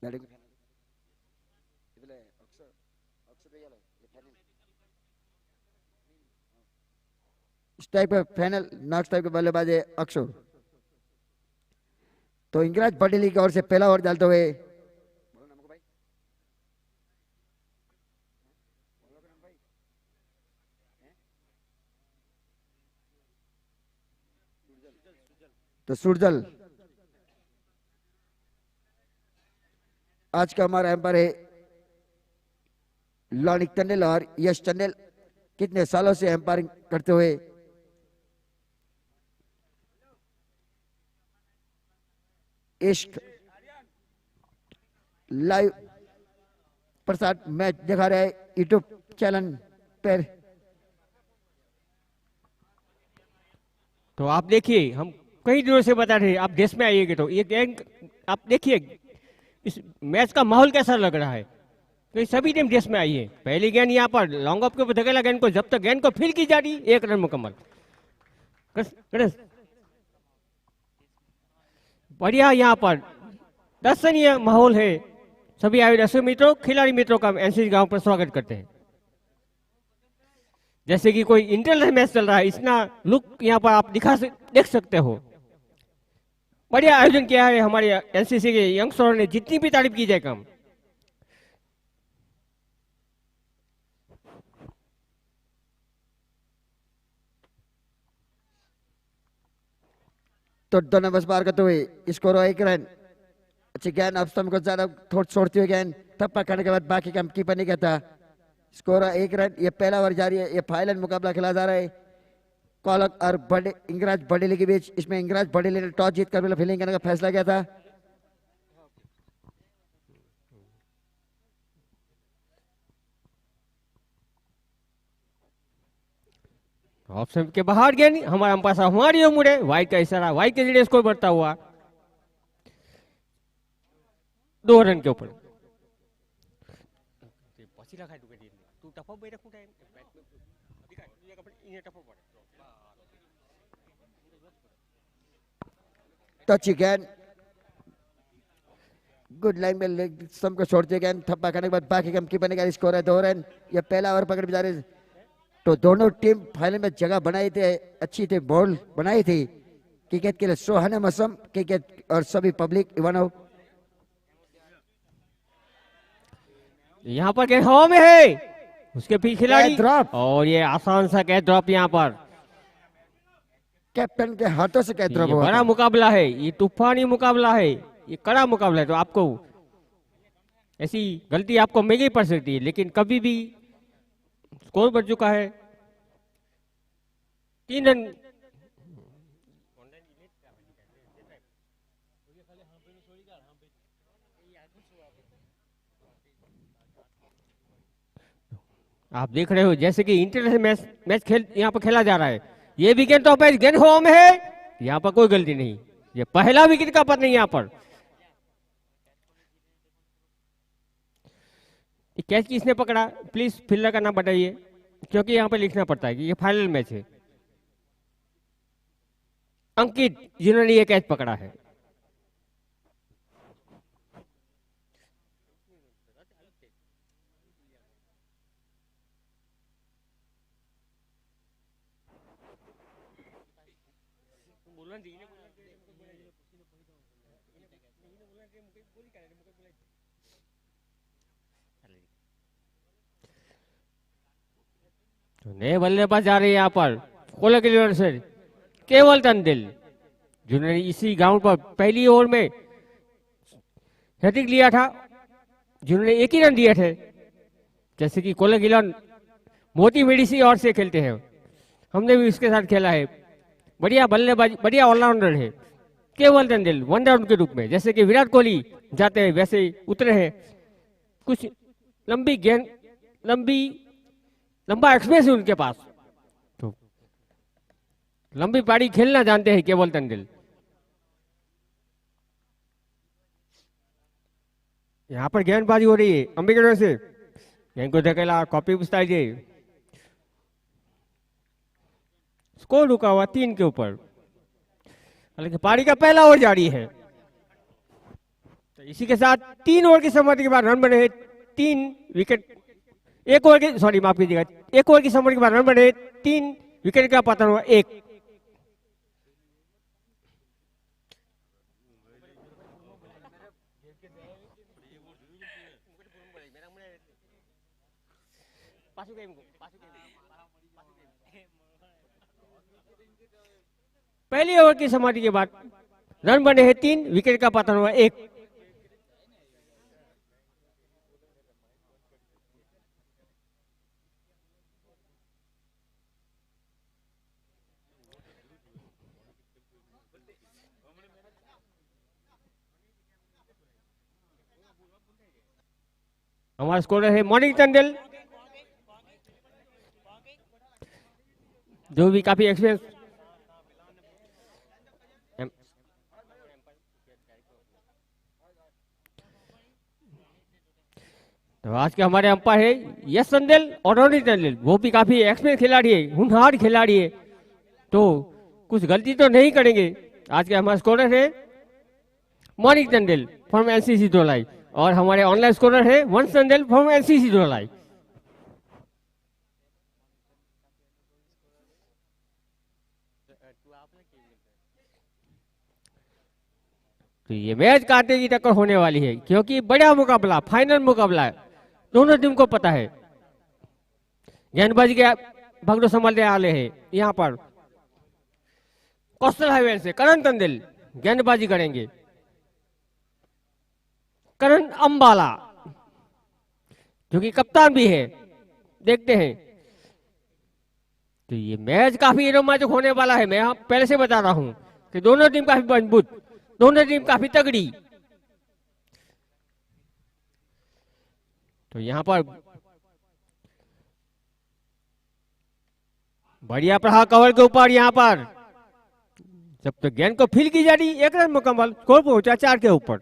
Batting इस type का final next type के बल्लेबाज है अक्षर। तो इंगराज पटेल की ओर से पहला ओवर डालते हुए तो सुरजल आज का हमारा एम्पायर है लॉनिक टंडेल और यश टंडेल, कितने सालों से एम्पायरिंग करते हुए। इश्क लाइव प्रसाद मैच दिखा रहे हैं यूट्यूब चैनल पर। तो आप देखिए, हम कई दिनों से बता रहे हैं आप देश में आइएगा तो ये गैंग आप देखिए इस मैच का माहौल कैसा लग रहा है। तो सभी टीम देश में आई है। पहली गेंद यहाँ पर लॉन्ग ऑफ के ऊपर धकेला गेंद को, जब तक गेंद को फील की जा रही 1 रन मुकम्मल। बढ़िया यहाँ पर दर्शनीय माहौल है। सभी आए दर्शक मित्रों, खिलाड़ी मित्रों का एनसीसी गांव पर स्वागत करते हैं। जैसे कि कोई इंटरनेशनल मैच चल रहा है, इतना लुक यहाँ पर आप देख सकते हो। बढ़िया आयोजन किया है हमारे एनसीसी के यंगस्टरों ने, जितनी भी तारीफ की जाए कम। तो दोनों बस पार करते हुए स्कोर 1 रन। अच्छी गेंद अब स्तंभ को ज्यादा छोड़ती हुई गेंद थप्पा करने के बाद बाकी काम कीपर नहीं कहता। Score 1 run. ये पहला ओवर जारी है, ये फाइनल मुकाबला खेला जा रहा है कोलक और इंगराज बडेली के बीच। इसमें इंगराज बडेली ने टॉस जीतकर पहले फील्डिंग करने का फैसला किया था। ऑप्शन के बाहर गेंद, हमारा अंपायर हमारी उम्र है, वाइट का इशारा, वाइट के जरिए स्कोर बढ़ता हुआ 2 रन के ऊपर। तो अच्छी गेंद गुड लाइन में लेग स्टंप को छोड़ते गेंद थप्पा करने के बाद बाकी काम कीपर ने स्कोर है 2 रन। ये पहला ओवर पकड़ जा रहे। तो दोनों टीम फाइनल में जगह बनाई थी, अच्छी थी, बॉल बनाई थी क्रिकेट के लिए सुहाना मौसम। क्रिकेट और सभी पब्लिक इवानो यहाँ पर गेंद हवा में है, उसके पीछे खिलाड़ी ड्रॉप और ये आसान सा कैच ड्रॉप यहाँ पर कैप्टन के हाथों से कैच ड्रॉप ये हुआ बड़ा था। मुकाबला है, ये तूफानी मुकाबला है, ये कड़ा मुकाबला है। तो आपको ऐसी गलती आपको महंगी पड़ सकती है, लेकिन कभी भी स्कोर बढ़ चुका है 3 रन। आप देख रहे हो जैसे कि इंटरनेशनल मैच खेल यहाँ पर खेला जा रहा है। ये विकेट तो गेंद हवा में है, यहाँ पर कोई गलती नहीं। ये पहला विकेट का पता नहीं यहाँ पर कैच किसने पकड़ा, प्लीज फील्डर का नाम बताइए, क्योंकि यहाँ पर लिखना पड़ता है कि ये फाइनल मैच है। अंकित जिन्होंने ये कैच पकड़ा है। तो नए बल्लेबाज जा रहे हैं यहाँ पर कोलक से केवल टंडेल, जिन्होंने इसी ग्राउंड पर पहली ओवर में हैट्रिक लिया था, जिन्होंने 1 ही रन दिए थे। जैसे कि कोलक गिलन मोती मेडिसी और से खेलते हैं, हमने भी इसके साथ खेला है। बढ़िया बल्लेबाज, बढ़िया ऑलराउंडर है केवल टंडेल, 1 डाउन के रूप में। जैसे कि विराट कोहली जाते हैं वैसे उतरे हैं। कुछ लंबी गेंद, लंबा एक्सप्रेस है उनके पास, तो लंबी पारी खेलना जानते हैं केवल टंडेल। यहाँ पर गेंदबाजी हो रही है अंबिका से, गेंद को धकेला, कॉपी पुछता है। स्कोर रुका हुआ 3 के ऊपर, हालांकि पारी का पहला ओवर जारी है। तो इसी के साथ 3 ओवर की समाप्ति के बाद रन बने हैं 3 विकेट, 1 ओवर की, सॉरी माफ कीजिएगा, 1 ओवर की समाप्ति के बाद रन बने 3 विकेट का पतन हुआ 1। पहली ओवर की समाप्ति के बाद रन बने हैं 3 विकेट का पतन हुआ 1। हमारा स्कोरर है मॉर्निंग टंडन, जो भी काफी एक्सपीरियंस। तो आज के हमारे अंपायर है यश टंडन और रोनी टंडन, वो भी काफी एक्सपीरियंस खिलाड़ी है, होनहार खिलाड़ी है, तो कुछ गलती तो नहीं करेंगे। आज के हमारे स्कोरर है मॉर्निंग टंडन फ्रॉम एनसीसी धोलाई और हमारे ऑनलाइन स्कोरर है वंश टंडन फ्रॉम एनसीसी धोलाई। तो ये मैच कांटे की टक्कर होने वाली है, क्योंकि बड़ा मुकाबला, फाइनल मुकाबला है, दोनों टीम को पता है। गेंदबाजी के भगड़ो संभालने वाले हैं यहाँ पर कोस्टल हाईवे से करण टंडन गेंदबाजी करेंगे। करण अंबाला जो कि कप्तान भी है, देखते हैं। तो ये मैच काफी रोमांचक होने वाला है। मैं पहले से बता रहा हूं कि दोनों टीम काफी मजबूत, दोनों टीम काफी तगड़ी। तो यहां पर बढ़िया प्रहार कवर के ऊपर, यहां पर जब तक गेंद को फील की जा रही, 1 रन मुकम्मल, स्कोर पहुंचा 4 के ऊपर।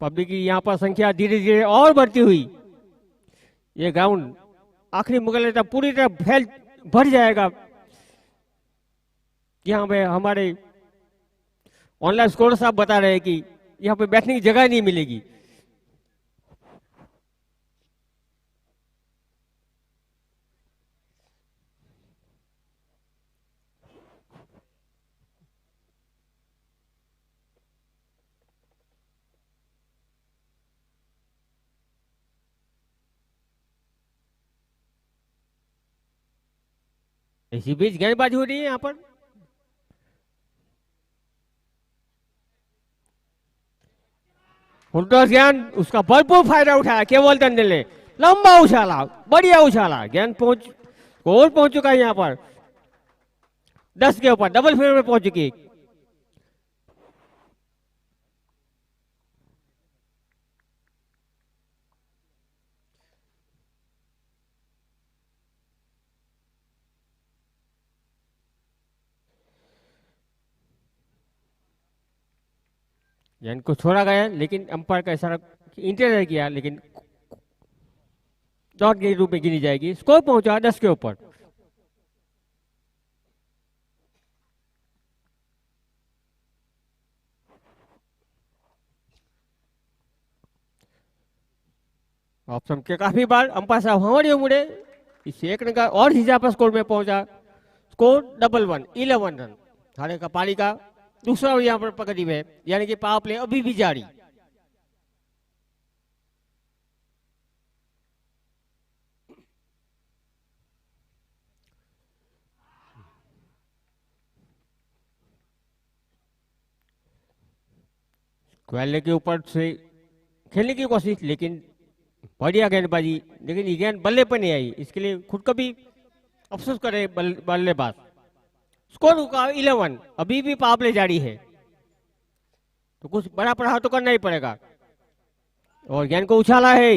पब्लिक की यहां पर संख्या धीरे धीरे और बढ़ती हुई, ये ग्राउंड आखिरी मुकाबले तक पूरी तरह फैल भर जाएगा। यहाँ पे हमारे ऑनलाइन स्कोर साहब बता रहे हैं कि यहाँ पे बैठने की जगह नहीं मिलेगी। इसी बीच गेंदबाजी हो रही है यहाँ पर। ज्ञान उसका भरपूर फायदा उठाया केवल टंडन ने, लंबा उछाला, बढ़िया उछाला, गेंद पहुंच चुका है यहाँ पर 10 के ऊपर, डबल फेवर में पहुंच चुकी। गेंद को छोड़ा गया, लेकिन अंपायर का इशारा इंटरफेयर किया, लेकिन डॉट के रूप में गिनी जाएगी। स्कोर पहुंचा 10 के ऊपर। ऑप्शन के काफी बार अंपायर साहब हमारे मुड़े, इस 1 रन का और हिसाब पर स्कोर में पहुंचा। Score 1-1, 11 run. हारे का पारी का दूसरा यहाँ पर पकड़ी है, यानी कि पावर प्ले अभी भी जारी। क्वेले के ऊपर से खेलने की कोशिश, लेकिन बढ़िया गेंदबाजी, लेकिन ये गेंद बल्ले पर नहीं आई, इसके लिए खुद को भी अफसोस करे बल्लेबाज। स्कोर का 11, अभी भी पावर प्ले जारी है, तो कुछ बड़ा प्रहार तो करना ही पड़ेगा। और गेंद को उछाला है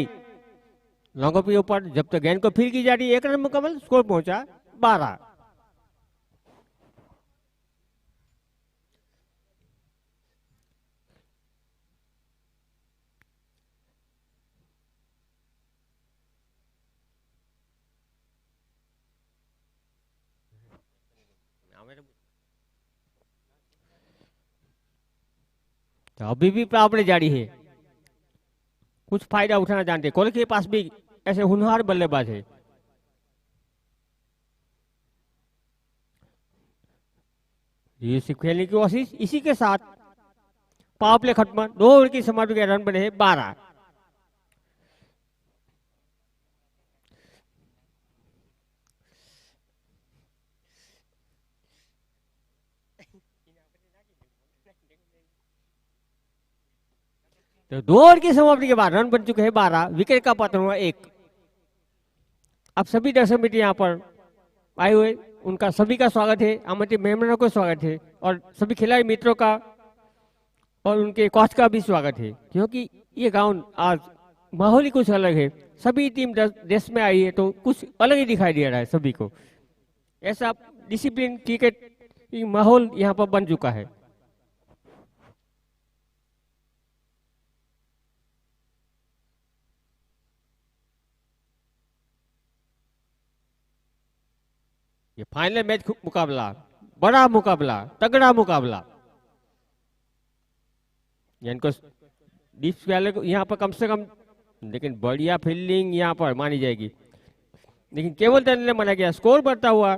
लॉन्गों के ऊपर, जब तक गेंद को फील की जा रही, 1 रन मुकम्मल, स्कोर पहुंचा 12। तो अभी भी प्रावड़े जारी है, कुछ फायदा उठाना जानते। कोहली के पास भी ऐसे होनहार बल्लेबाज है। ये सिर्फ खेलने की कोशिश, इसी के साथ पावर प्ले खत्म, 2 ओवर की समाप्ति के रन बने हैं 12। तो 2 ओवर की समाप्ति के बाद रन बन चुके हैं 12, विकेट का पतन हुआ 1। अब सभी दर्शक मित्र यहाँ पर आए हुए, उनका सभी का स्वागत है, आमंत्रित मेहमानों को स्वागत है, और सभी खिलाड़ी मित्रों का और उनके कोच का भी स्वागत है, क्योंकि ये ग्राउंड आज माहौल ही कुछ अलग है। सभी टीम देश में आई है तो कुछ अलग ही दिखाई दे रहा है सभी को। ऐसा डिसिप्लिन क्रिकेट की माहौल यहाँ पर बन चुका है। ये फाइनल मैच मुकाबला, बड़ा मुकाबला, तगड़ा मुकाबला। इनको डीप वाले को यहाँ पर कम से कम, लेकिन बढ़िया फील्डिंग यहाँ पर मानी जाएगी, लेकिन केवल टर्न ने माना गया। स्कोर बढ़ता हुआ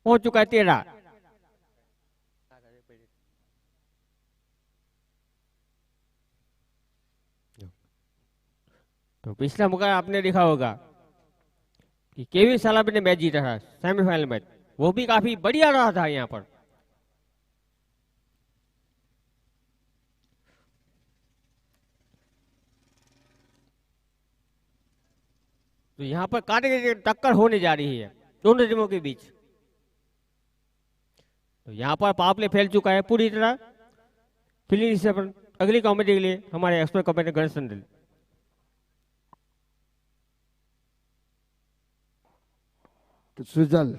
पहुंच चुका है 13। तो पिछला मुकाबला आपने देखा होगा कि केवी सालाबी ने मैच जीता था, सेमीफाइनल मैच, वो भी काफी बढ़िया रहा था यहाँ पर। तो यहाँ पर कांटे की टक्कर होने जा रही है दोनों टीमों के बीच। तो यहाँ पर पावर प्ले फैल चुका है पूरी तरह। फील्डिंग से अगली कॉमेडी के लिए हमारे एक्सपर्ट कमेंटर गणेश संदल। तो सुजल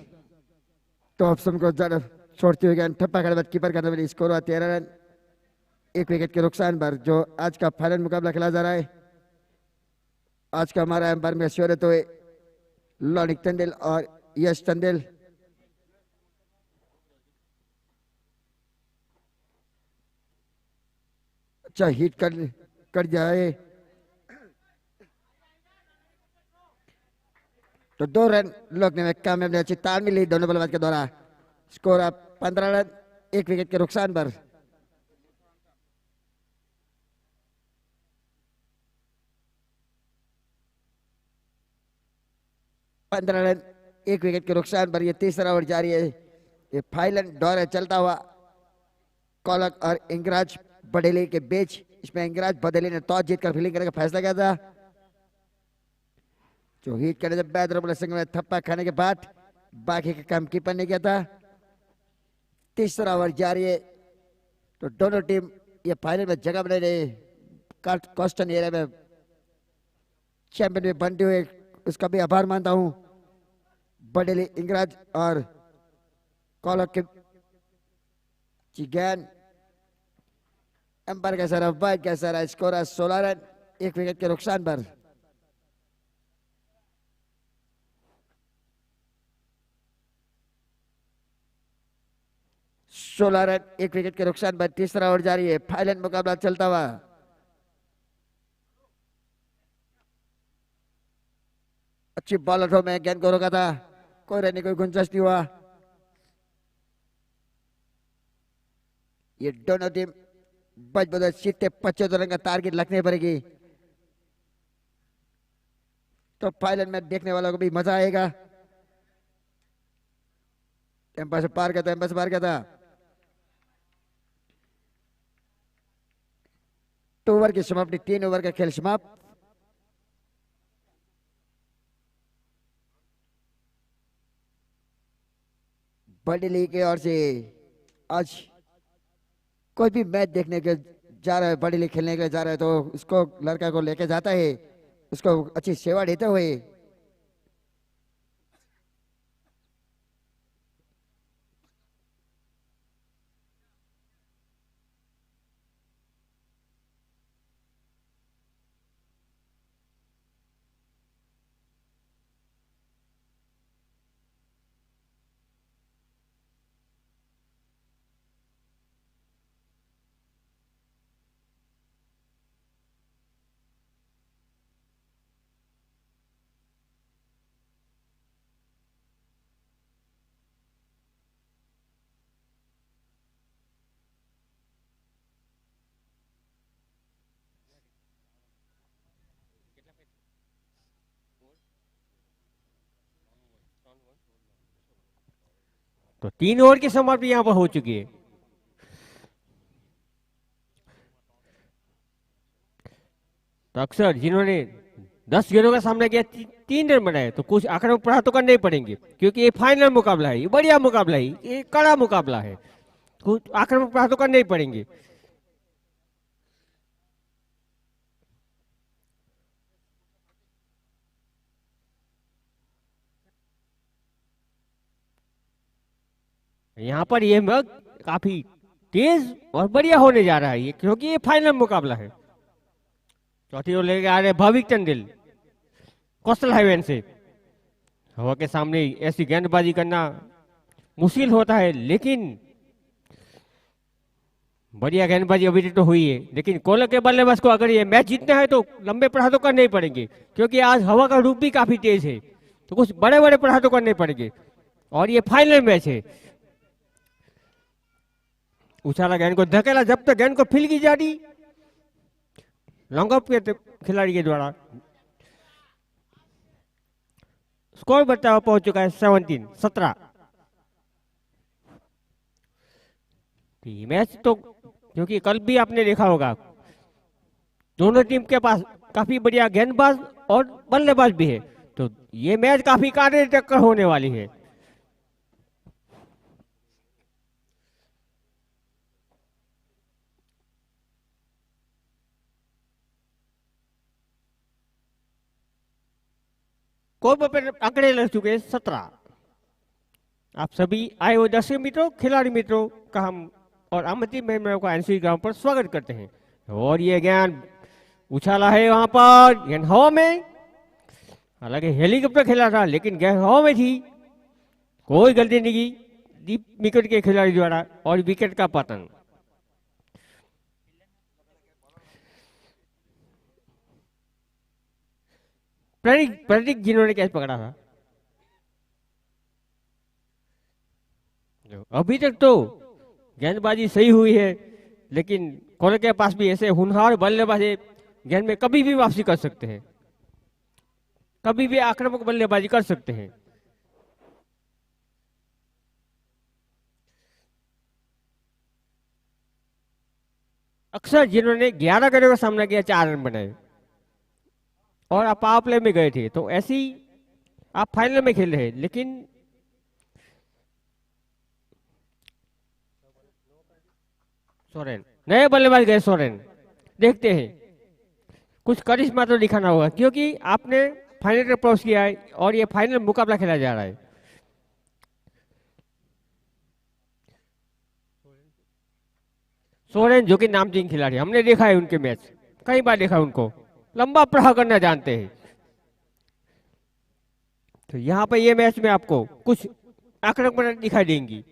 तो ऑप्शन को ज्यादा छोड़ते हुए ठप्पा खड़े बाद कीपर करते हुए स्कोर हुआ 13 रन, 1 विकेट के नुकसान पर। जो आज का फाइनल मुकाबला खेला जा रहा है, आज का हमारा एम्पायर में शोहरत हुए लॉनिक टंडेल और यश टंडेल। अच्छा हिट कर जाए तो 2 रन लोगने में कामयाब अच्छी ताल मिली दोनों बल्लेबाज के द्वारा। स्कोर अब 15 रन, 1 विकेट के नुकसान पर। पंद्रह रन, 1 विकेट के नुकसान पर। ये तीसरा ओवर जारी है। ये फाइनल दौर है चलता हुआ कॉलक और इंगराज बडेली के बीच। इसमें इंगराज बडेली ने टॉस जीतकर फील्डिंग करने का फैसला किया था। जो हिट करने से बैदर सिंह में थप्पा खाने के बाद बाकी का काम कीपर ने किया था। तीसरा ओवर जारी है। तो दोनों टीम ये फाइनल में जगह बना रही, कॉस्टन एरिया में चैंपियन में बनते हुए उसका भी आभार मानता हूं। बडेली, इंगराज और कॉलक के चिगैन एम्पायर का सारा वाइड का सारा स्कोर है 16 रन, 1 विकेट के नुकसान पर। सोलह रन, 1 विकेट के नुकसान पर। तीसरा ओवर जारी है। फाइनल मुकाबला चलता हुआ। अच्छी बॉल उठो में गेंद को रोका था, कोई रहने कोई गुंजाइश नहीं हुआ। ये दोनों टीम बच बदल 75 रन का टारगेट रखने पड़ेगी, तो फाइनल में देखने वालों को भी मजा आएगा। एम्पायर से पार करता, एम्पायर से पार करता। 2 ओवर की समाप्ति, 3 ओवर का खेल समाप्त। बड़ी लीग की ओर से आज कोई भी मैच देखने के जा रहा है, बड़ी लीग खेलने के लिए जा रहा है, तो उसको लड़का को लेके जाता है, उसको अच्छी सेवा देते हुए। तो 3 ओवर की समाप्ति यहां पर हो चुकी है। तो अक्सर जिन्होंने 10 गेंदों का सामना किया 3 रन बनाए, तो कुछ आक्रामक प्रहार तो करने ही पड़ेंगे, क्योंकि ये फाइनल मुकाबला है, ये बढ़िया मुकाबला है, ये कड़ा मुकाबला है, कुछ आक्रामक प्रहार तो करने ही पड़ेंगे। यहाँ पर ये मैच काफी तेज और बढ़िया होने जा रहा है ये, क्योंकि ये फाइनल मुकाबला है। चौथी ओर लेके आ रहे भाविक चंदेल कोस्टल हाईवे से। हवा के सामने ऐसी गेंदबाजी करना मुश्किल होता है, लेकिन बढ़िया गेंदबाजी अभी तो हुई है। लेकिन कोलक के बल्लेबाज को अगर ये मैच जीतना है तो लंबे प्रहार तो करने ही पड़ेंगे, क्योंकि आज हवा का रूप भी काफी तेज है, तो कुछ बड़े बड़े प्रहार तो करने पड़ेंगे और ये फाइनल मैच है। उछाला गेंद को धकेला, जब तक गेंद को फील की जाती लॉन्ग ऑफ के खिलाड़ी के द्वारा। स्कोर बढ़ता हुआ पहुंच चुका है 17। मैच तो क्योंकि कल भी आपने देखा होगा दोनों टीम के पास काफी बढ़िया गेंदबाज और बल्लेबाज भी है, तो ये मैच काफी काटे टक्कर होने वाली है। कोर्ट पर आंकड़े लग चुके हैं 17। आप सभी आए हुए दर्शक मित्रों, खिलाड़ी मित्रों का हम और आमंत्रित मेहमानों का एनसी ग्राउंड पर स्वागत करते हैं। और ये गेंद उछाला है वहां पर, गेंद हवा में, हालांकि हेलीकॉप्टर खेला था लेकिन गेंद हवा में थी, कोई गलती नहीं की डीप विकेट के खिलाड़ी द्वारा और विकेट का पतन। प्रतीक जिन्होंने कैच पकड़ा था। अभी तक तो गेंदबाजी सही हुई है, लेकिन कोलक के पास भी ऐसे होनहार बल्लेबाज है, गेंद में कभी भी वापसी कर सकते हैं, कभी भी आक्रामक बल्लेबाजी कर सकते हैं। अक्सर जिन्होंने 11 गेंदों का सामना किया 4 रन बनाए और आप पावर प्ले में गए थे, तो ऐसी आप फाइनल में खेल रहे हैं। लेकिन सोरेन नए बल्लेबाज गए, सोरेन देखते हैं कुछ करिश्मा तो दिखाना होगा, क्योंकि आपने फाइनल में प्रवेश किया है और ये फाइनल मुकाबला खेला जा रहा है। सोरेन जो कि नामचीन खिलाड़ी, हमने देखा है उनके मैच, कई बार देखा उनको, लंबा प्रहार करना जानते हैं। तो यहाँ पर ये मैच में आपको कुछ आक्रामक दिखाई देंगी।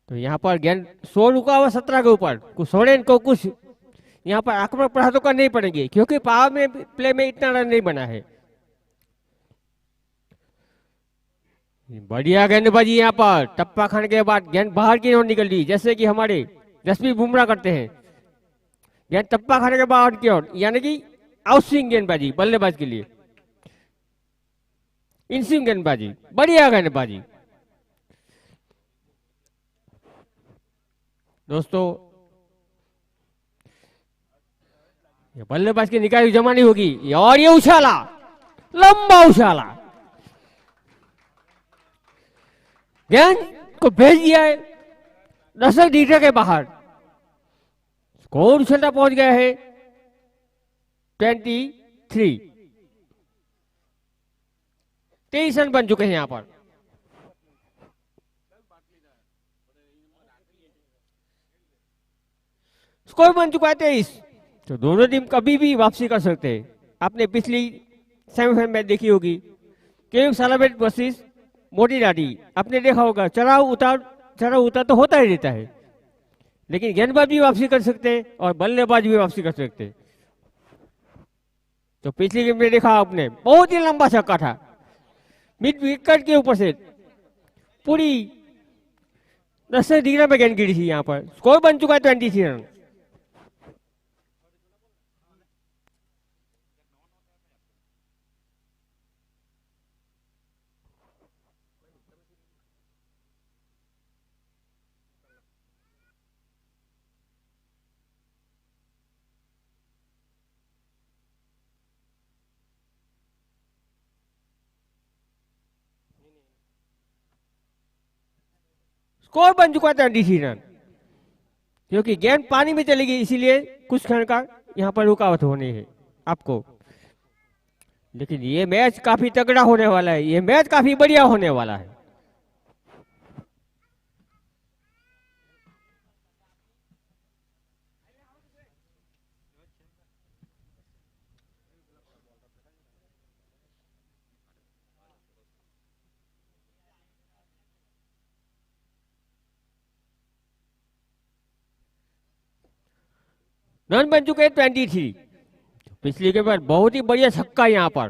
तो यहाँ पर गेंद 16 रुका हुआ 17 के ऊपर, कुछ सोरेन को कुछ यहाँ पर आक्रामक प्रहार तो करने ही पड़ेंगे, क्योंकि पावर में प्ले में इतना रन नहीं बना है। बढ़िया गेंदबाजी यहाँ पर, टप्पा खाने के बाद गेंद बाहर की ओर निकल दी, जैसे कि हमारे जसप्रीत बुमराह करते हैं। गेंद टप्पा खाने के बाहर की ओर, यानी कि आउट स्विंग गेंदबाजी बल्लेबाज के लिए, इन स्विंग गेंदबाजी, बढ़िया गेंदबाजी। दोस्तों ये बल्लेबाज की निकाय जमानी होगी, और ये उछाला, लंबा उछाला, गेंद को भेज दिया है 10 मीटर के बाहर। स्कोर उछलता पहुंच गया है 23। 23 रन बन चुके हैं यहाँ पर। स्कोर बन चुका है 23। तो दोनों टीम कभी भी वापसी कर सकते हैं। आपने पिछली सेमीफाइनल मैच देखी होगी, केयू सालाबेट वर्सेस मोटी राठी, आपने देखा होगा चढ़ाव उतार तो होता ही रहता है, लेकिन गेंदबाज भी वापसी कर सकते हैं और बल्लेबाज भी वापसी कर सकते हैं। तो पिछली गेम में देखा आपने, बहुत ही लंबा छक्का था, मिड विकेट के ऊपर से पूरी 10 डिग्री में गेंद गिरी थी। यहाँ पर स्कोर बन चुका है 23 रन। स्कोर बन चुका है 23 रन, क्योंकि गेंद पानी में चली गई, इसीलिए कुछ क्षण का यहाँ पर रुकावट होनी है आपको। लेकिन ये मैच काफी तगड़ा होने वाला है, ये मैच काफी बढ़िया होने वाला है। रन बन चुके हैं 23। पिछली के बाद बहुत ही बढ़िया छक्का यहाँ पर।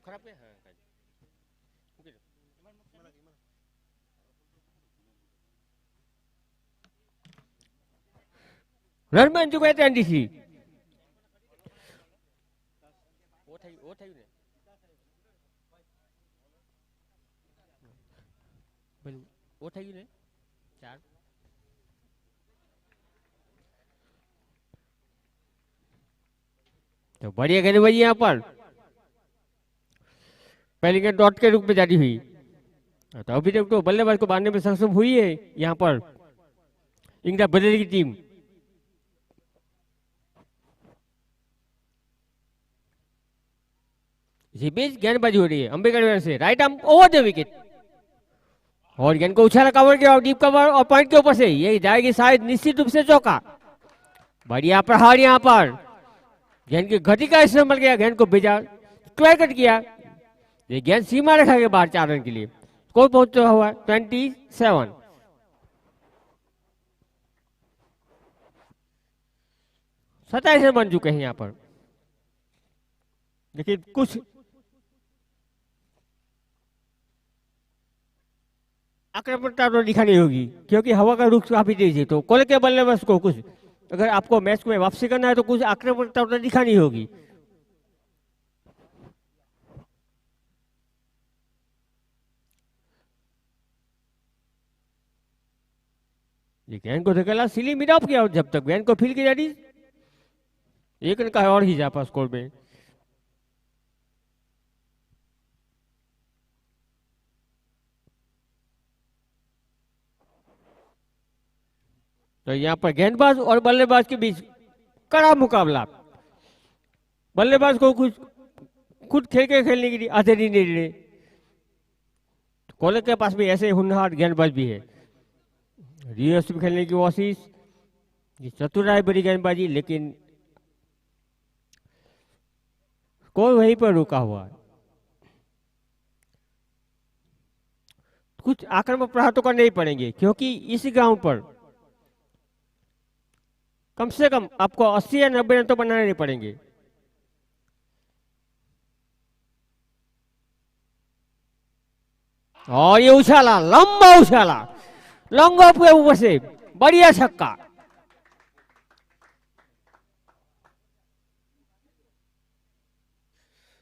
खराब है रन बन चुके हैं 23। वो થઈ ગયું ને 4। तो बढ़िया गेंदबाजी यहाँ पर पहली गेंद डॉट के रूप में जारी हुई। तो अभी तक तो बल्लेबाज को बांधने में सक्षम हुई है यहाँ पर इंग्लैंड बदल की टीम। इसी बीच गेंदबाजी हो रही है अंबेडकर से, right arm over the wicket, और गेंद को उछाला कवर किया, डीप कवर और पॉइंट के ऊपर से ये जाएगी शायद निश्चित रूप से चौका। बढ़िया प्रहार यहाँ पर, गेंद की गति का इस्तेमाल किया, गेंद को भेजा क्लियर कट किया, ये गेंद सीमा रेखा के बाहर 4 रन के लिए। स्कोर पहुंचा हुआ 27। 27 रन बन चुके हैं यहाँ पर। लेकिन कुछ आक्रामकता तो दिखानी होगी, क्योंकि हवा का रुख काफी तेज है। तो कोल के बल्लेबाज को कुछ अगर आपको मैच में वापसी करना है तो कुछ आक्रामकता तो दिखानी होगी। ये गेंद को धकेला, सिली मिड ऑफ किया, जब तक गेंद को फील की जाती 1 रन का और ही इजाफा स्कोर में। तो यहाँ पर गेंदबाज और बल्लेबाज के बीच कड़ा मुकाबला। बल्लेबाज को कुछ खुद खेल के खेलने के लिए आजादी नहीं रहे। कॉलेज के पास भी ऐसे होनहार गेंदबाज भी है, रिवर्स में खेलने की कोशिश, चतुर है बड़ी गेंदबाजी, लेकिन कोई वहीं पर रुका हुआ है। कुछ आक्रामक प्रहार तो करने ही पड़ेंगे, क्योंकि इस ग्राउंड पर कम से कम आपको 80 या 90 रन तो बनाने पड़ेंगे। और ये उछाला, लंबा उछाला, लॉन्ग ऑफ के ऊपर से बढ़िया छक्का।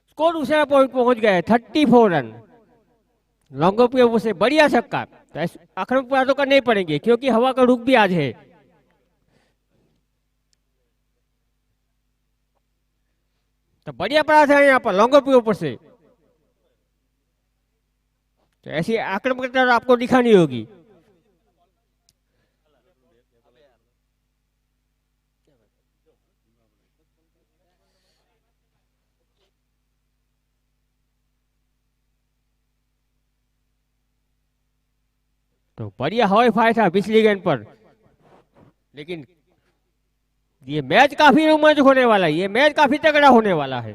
स्कोर दूसरा पॉइंट पहुंच गए 34 रन। लॉन्ग ऑफ के ऊपर से बढ़िया छक्का। तो आक्रामक प्रहार तो करने ही पड़ेंगे, क्योंकि हवा का रुख भी आज है। तो बढ़िया प्रयास है यहाँ पर लॉन्ग ऑफ के ऊपर से। तो ऐसी आक्रामकता आपको दिखानी होगी। तो बढ़िया हवाई फायर था पिछली गेंद पर, लेकिन ये मैच काफी रोमांचक होने वाला है, ये मैच काफी तगड़ा होने वाला है।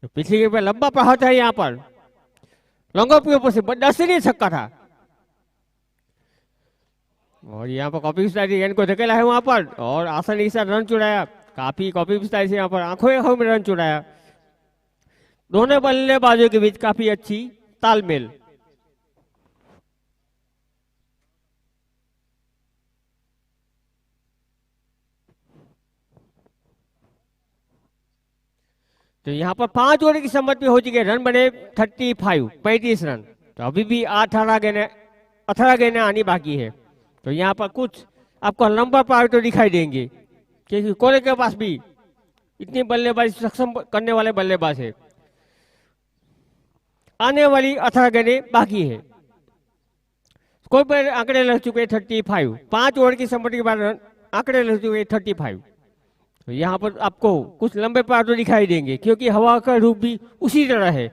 तो पिछली गेंद पर लंबा प्रहार था यहाँ पर, लॉन्ग ऑफ के ऊपर से दर्शनीय छक्का था। और यहाँ पर कॉपी पिस्ताई गेंद को धकेला है वहां पर और आसानी के साथ रन चुराया। काफी कॉपी पिस्ताई से यहाँ पर आंखों में रन चुराया। दोनों बल्लेबाजों के बीच काफी अच्छी तालमेल। तो यहाँ पर 5 ओवर की सम्मति हो चुकी है, रन बने 35 रन। तो अभी भी 18 गेंदें आनी बाकी है। तो यहाँ पर कुछ आपको नंबर पार तो दिखाई देंगे, क्योंकि कोहली के पास भी इतनी बल्लेबाजी सक्षम करने वाले बल्लेबाज है। आने वाली 18 गेंदें बाकी है। स्कोर पर आंकड़े लग चुके हैं 35। 5 ओवर की सम्मति के बाद आंकड़े लग चुके हैं 35। तो यहाँ पर आपको कुछ लंबे पार तो दिखाई देंगे, क्योंकि हवा का रूप भी उसी तरह है।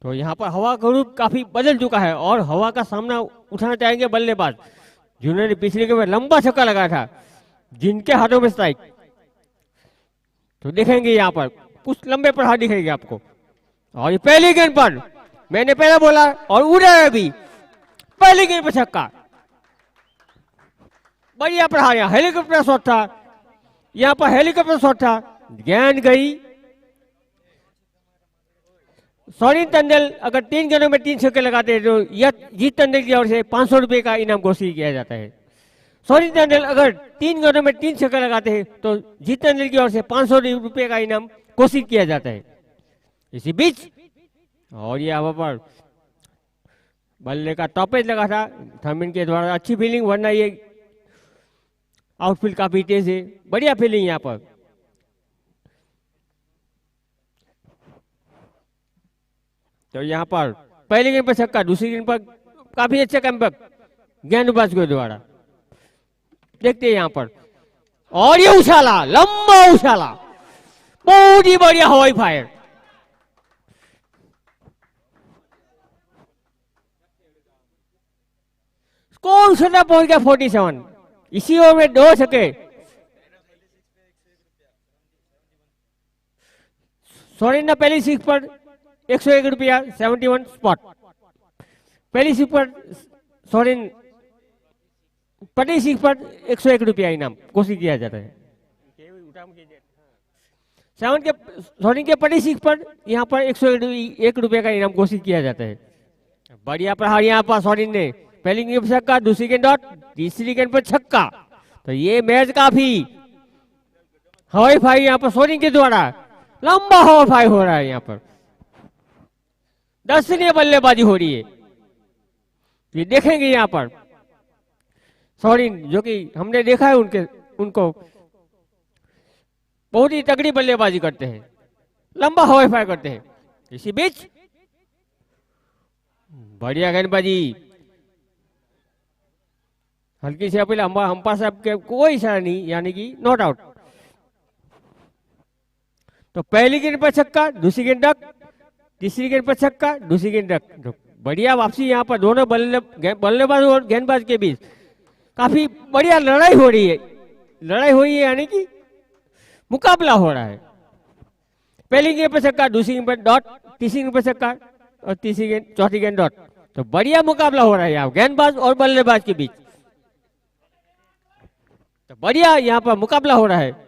तो यहाँ पर हवा का रूप काफी बदल चुका है और हवा का सामना उठाना चाहेंगे बल्लेबाज, जिन्होंने पिछले गेंद में लंबा छक्का लगाया था, जिनके हाथों में स्ट्राइक। तो देखेंगे यहाँ पर कुछ लंबे प्रहार दिखेंगे आपको। और ये पहली गेंद पर मैंने पहले बोला और उड़ाया भी, पहली गेंद पर छक्का। बढ़िया प्रहार, यहाँ हेलीकॉप्टर शॉट था, यहाँ पर हेलीकॉप्टर शॉट था। गेंद गई। सोरेन टंडन अगर 3 गेंदों में 3 छक्के लगाते हैं तो यह जीत टंडन की ओर से 500 रुपए का इनाम घोषित किया जाता है। सोरेन टंडन अगर 3 गेंदों में 3 छक्के लगाते हैं तो जीत टंडन की ओर से 500 रुपए का इनाम घोषित किया जाता है। इसी बीच और ये हवा पर बल्ले का टॉपेज लगा था थर्मिन के द्वारा, अच्छी फील्डिंग, वरना ये आउटफील्ड काफी तेज है। बढ़िया फील्डिंग यहाँ पर। तो यहाँ पर पहली गेंद पर छक्का, दूसरी गेंद पर काफी अच्छा कमबैक गेंदबाज के द्वारा। देखते हैं यहाँ पर, और ये उछाला, लंबा उछाला, बहुत ही बढ़िया हवाई फायर। स्कोर छठा पहुंच गया 47। इसी ओवर में 2 छक्के। सोरेन ने पहली सिक्स पर 101 रुपया 71 स्पॉट। पहली सिक्स पर सोरेन पटी सिक्स पर 101 रुपया इनाम घोषित किया जाता है। सोरेन के पटी सिक्स पर यहाँ पर 101 रुपये का इनाम घोषित किया जाता है। बढ़िया प्रहार यहाँ पर सोरेन ने, पहली गेंद पर छक्का, दूसरी गेंद डॉट, तीसरी गेंद पर छक्का। तो ये मैच काफी हवाई फाई यहाँ पर सोरेन के द्वारा लंबा हवा फाई हो रहा है। यहाँ पर दर्शनीय बल्लेबाजी हो रही है। ये देखेंगे यहाँ पर सोरेन, जो कि हमने देखा है उनको बहुत ही तगड़ी बल्लेबाजी करते हैं, लंबा हवाई फायर करते हैं। इसी बीच बढ़िया गेंदबाजी, हल्की से अपील, अंपायर साहब के कोई इशारा नहीं, यानी कि नॉट आउट। तो पहली गेंद पर छक्का, दूसरी गेंद डक, तीसरी गेंद पर छक्का, दूसरी गेंद डक। तो बढ़िया वापसी यहाँ पर दोनों बल्लेबाज और गेंदबाज के बीच काफी बढ़िया लड़ाई हो रही है। लड़ाई हो रही है यानी कि मुकाबला हो रहा है। पहली गेंद पर छक्का, दूसरी गेंद पर डॉट, तीसरी गेंद पर छक्का और तीसरी गेंद, चौथी गेंद डॉट। तो बढ़िया मुकाबला हो रहा है यहाँ गेंदबाज और बल्लेबाज के बीच। तो बढ़िया यहाँ पर मुकाबला हो रहा है।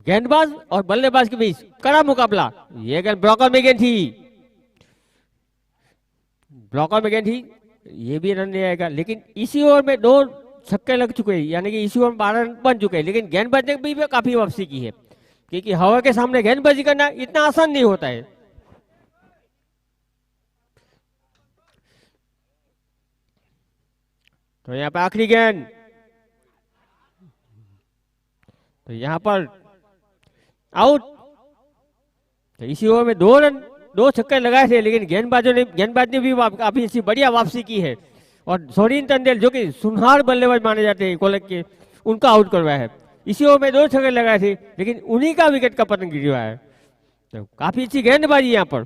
गेंदबाज और बल्लेबाज के बीच कड़ा मुकाबला। ये गेंद ब्लॉकर में गेंद थी, ब्लॉकर में गेंद थी, ये भी रन नहीं आएगा। लेकिन इसी ओवर में 2 छक्के लग चुके हैं, यानी कि इसी ओवर में 12 रन बन चुके हैं। लेकिन गेंदबाज ने भी काफी वापसी की है, क्योंकि हवा के सामने गेंदबाजी करना इतना आसान नहीं होता है। तो यहाँ पे आखिरी गेंद, तो यहाँ पर आउट। तो इसी ओवर में 2 रन 2 छक्के लगाए थे, लेकिन गेंदबाज ने भी काफी अच्छी बढ़िया वापसी की है और सोरेन तंडेल जो कि सुनहार बल्लेबाज माने जाते हैं कोलक के, उनका आउट करवाया है। इसी ओवर में 2 छक्के लगाए थे, लेकिन उन्हीं का विकेट का पतन गिरवा है। तो काफी अच्छी गेंदबाजी यहाँ पर।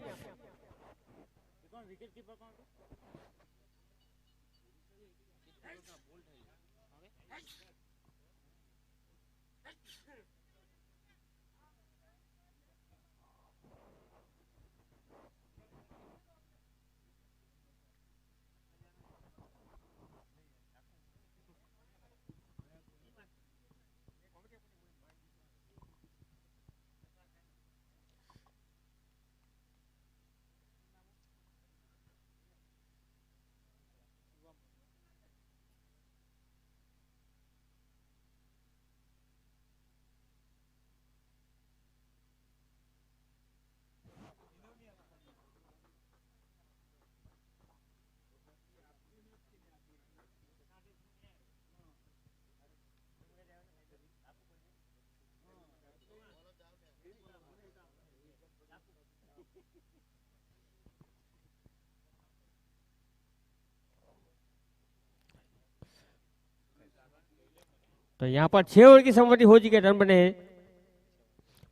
तो यहाँ पर 6 ओवर की समाप्ति हो चुकी है, रन बने हैं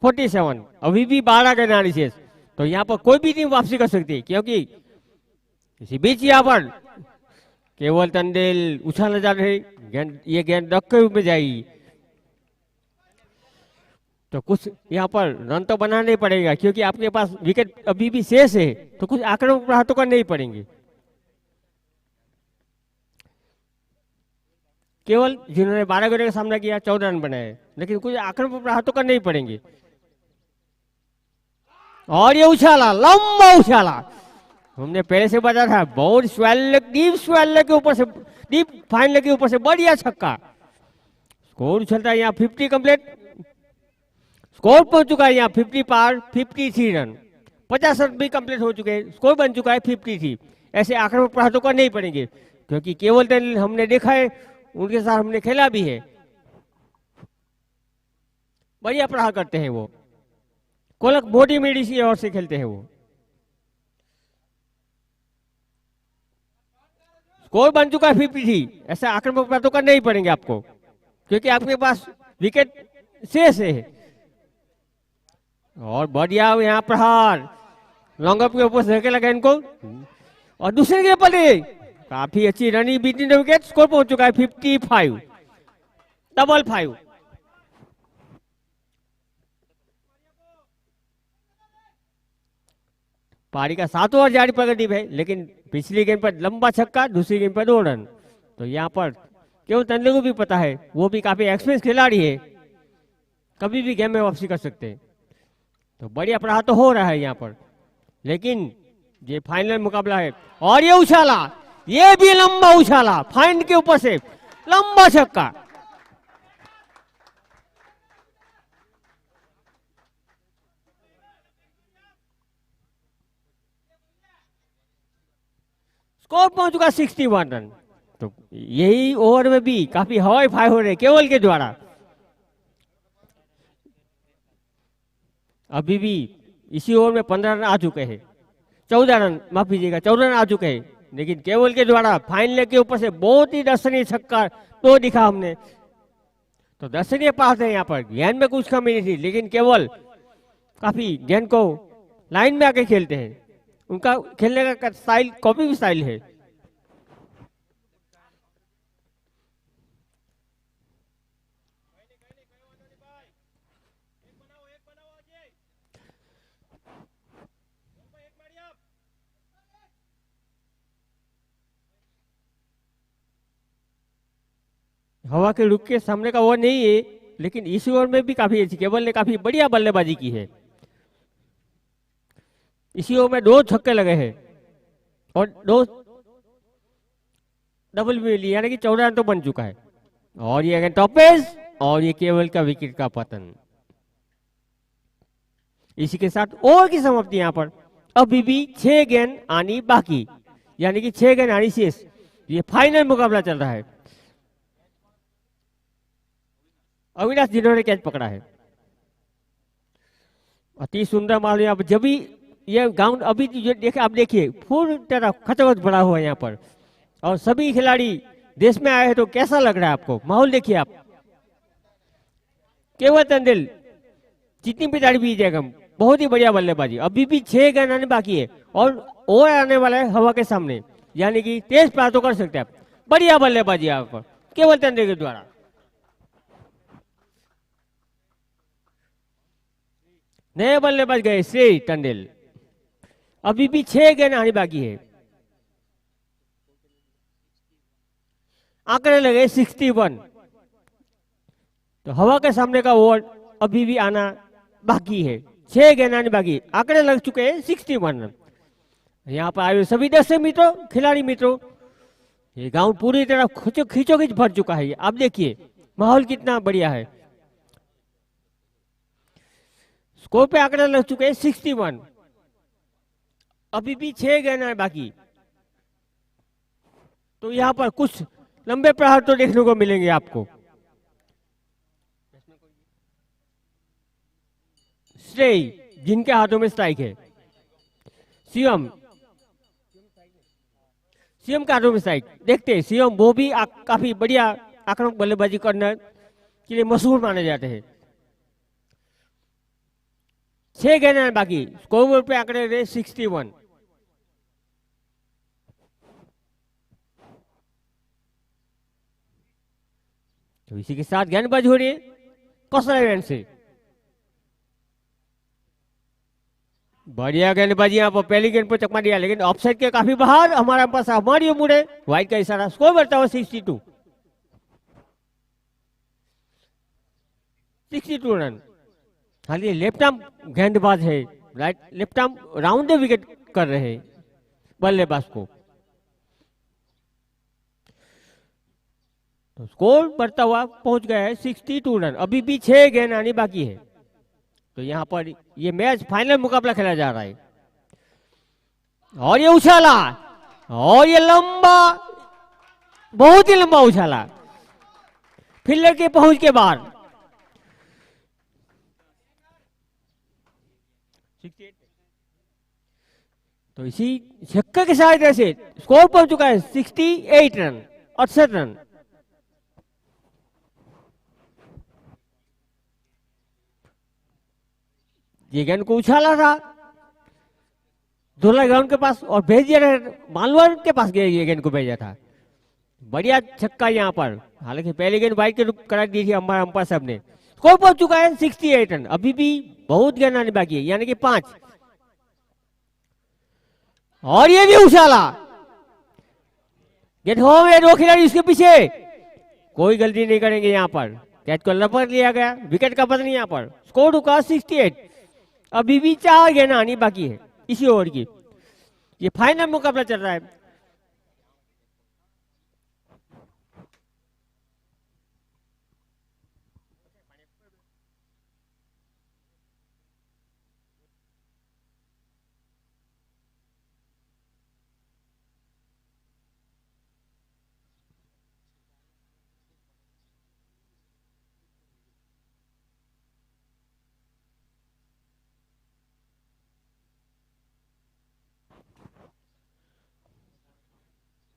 47, अभी भी 12 का नारी शेष। तो यहाँ पर कोई भी टीम वापसी कर सकती है, क्योंकि इसी बीच यहाँ पर केवल तंडेल उछाला जा रहे गेंद, ये गेंद डक के रूप में जाएगी। तो कुछ यहाँ पर रन तो बनाना ही पड़ेगा, क्योंकि आपके पास विकेट अभी भी शेष है, तो कुछ आक्रामक प्रहार करने ही पड़ेंगे। केवल जिन्होंने 12 विकेट का सामना किया 14 रन बनाए, लेकिन कुछ आक्रामक प्रहार तो करने ही पड़ेंगे। और ये उछाला, लंबा उछाला, हमने पहले से बताया था, बहुत डीप स्वेल के ऊपर से, डीप फाइन के ऊपर से बढ़िया छक्का। स्कोर उछलता है यहाँ 50 कंप्लीट, स्कोर पहुंच चुका है यहाँ 50 पार, 53 रन, 50 रन भी कंप्लीट हो चुके हैं, स्कोर बन चुका है 53। ऐसे आक्रामक प्रहार तो करने ही पड़ेंगे, क्योंकि केवल तंडेल हमने देखा है, उनके साथ हमने खेला भी है, बढ़िया प्रहार करते हैं वो। कोलक मोटी मेडिसी और से खेलते हैं वो। स्कोर बन चुका है 53, ऐसा आक्रामक प्रहार तो करने ही पड़ेंगे आपको, क्योंकि आपके पास विकेट शेष है। और बढ़िया यहाँ प्रहार, लॉन्ग अप के ऊपर से लगा इनको, और दूसरे के पले काफी अच्छी रनिंग बीटनी विकेट। स्कोर पहुंच चुका है 55, डबल 5। पारी का 7 ओवर जारी प्रगति है, लेकिन पिछली गेंद पर लंबा छक्का, दूसरी गेंद पर 2 रन। तो यहाँ पर केवल तंडेल को भी पता है, वो भी काफी एक्सपीरियंस खिलाड़ी है, कभी भी गेम में वापसी कर सकते हैं। तो बढ़िया प्रहार तो हो रहा है यहाँ पर, लेकिन ये फाइनल मुकाबला है। और ये उछाला, ये भी लंबा उछाला, फाइन के ऊपर से लंबा छक्का। स्कोर पहुंच चुका 61 रन। तो यही ओवर में भी काफी हवाई फाई हो रहे केवल के द्वारा। अभी भी इसी ओवर में 15 रन आ चुके हैं, 14 रन, माफ कीजिएगा, 14 रन आ चुके हैं, लेकिन केवल के द्वारा फाइनल के ऊपर से बहुत ही दर्शनीय छक्का तो दिखा हमने। तो दर्शनीय पास है यहाँ पर, गेंद में कुछ कमी नहीं थी, लेकिन केवल काफी गेंद को लाइन में आके खेलते हैं, उनका खेलने का स्टाइल कॉपी भी स्टाइल है। हवा के रुख के सामने का ओवर नहीं है, लेकिन इस ओवर में भी काफी अच्छी, केवल ने काफी बढ़िया बल्लेबाजी की है। इसी ओवर में 2 छक्के लगे हैं और 2 डबल भी मिली, यानी कि 14 रन तो बन चुका है। और ये अगेन टॉप पेस, और ये केवल का विकेट का पतन। इसी के साथ ओवर की समाप्ति यहाँ पर। अभी भी 6 गेंद आनी बाकी, यानी कि 6 गेंद आनी शेष। ये फाइनल मुकाबला चल रहा है। अविनाश जिन्होंने कैच पकड़ा है। अति सुंदर माहौल यहाँ पर। जब भी ये ग्राउंड अभी जो देखे आप देखिए पूरी तरह खचाखच भरा हुआ है यहाँ पर, और सभी खिलाड़ी देश में आए हैं, तो कैसा लग रहा है आपको? माहौल देखिए आप। केवल तंदिल जितनी भी ताड़ी दीजिएगा, बहुत ही बढ़िया बल्लेबाजी। अभी भी 6 गेंद आने बाकी है और आने वाला है हवा के सामने, यानी कि तेज प्रहार तो कर सकते हैं आप। बढ़िया बल्लेबाजी यहाँ पर केवल तंदिल के द्वारा। नए बल्लेबाज गए श्री टंडेल। अभी भी 6 गेंद आने बाकी है। आंकड़े लगे 61। तो हवा के सामने का ओवर अभी भी आना बाकी है। 6 गेंद आने बाकी, आंकड़े लग चुके हैं 61। यहाँ पर आए सभी दर्शक मित्रों, खिलाड़ी मित्रों, ये गांव पूरी तरह खींचोखींच भर चुका है। आप देखिए माहौल कितना बढ़िया है। स्कोर पे आंकड़े लग चुके हैं 61। अभी भी 6 गेंद आने बाकी, तो यहाँ पर कुछ लंबे प्रहार तो देखने को मिलेंगे आपको। श्रेय जिनके हाथों में स्ट्राइक है, सीएम के हाथों में स्ट्राइक। देखते हैं सीएम, वो भी काफी बढ़िया आक्रामक बल्लेबाजी करने के लिए मशहूर माने जाते हैं। 6 गेंद आने बाकी, स्कोर पे आंकड़े रहे 61। तो इसी के साथ गेंदबाजी हो रही है कौशल इवेंट से। बढ़िया गेंदबाजी यहाँ पर पहली गेंद पर चकमा दिया, लेकिन ऑफसाइड के काफी बाहर। हमारा पास हमारी मुड़े व्हाइट का इशारा। स्कोर बढ़ता हुआ 62 रन। हालांकि लेफ्ट आर्म गेंदबाज है, right left arm round wicket कर रहे हैं बल्लेबाज को। तो स्कोर बढ़ता हुआ पहुंच गया है 62 रन। अभी भी 6 गेंद आनी बाकी है। तो यहाँ पर ये मैच फाइनल मुकाबला खेला जा रहा है। और ये उछाला, और ये लंबा, बहुत ही लंबा उछाला फील्डर के पहुंच के बाद। 68। तो इसी छक्के के सहायता से स्कोर पहुंच चुका है 68 रन, 68 रन। ये गेंद को उछाला था धोला ग्राउंड के पास और भेज दिया, मालवर के पास गया, ये गेंद को भेजा था। बढ़िया छक्का यहाँ पर। हालांकि पहली गेंद वाइड के करा दी थी अंपायर साहब ने। स्कोर पहुंच चुका है 68 रन। अभी भी बहुत गेंद आने बाकी है, यानी कि 5। और ये भी उछाला, गेंद हो में 2 खिलाड़ी उसके पीछे, कोई गलती नहीं करेंगे यहाँ पर। कैच को लपक लिया गया, विकेट का पता नहीं यहाँ पर। स्कोर रुका 68। अभी भी 4 गेंद आनी बाकी है इसी ओवर की। ये फाइनल मुकाबला चल रहा है।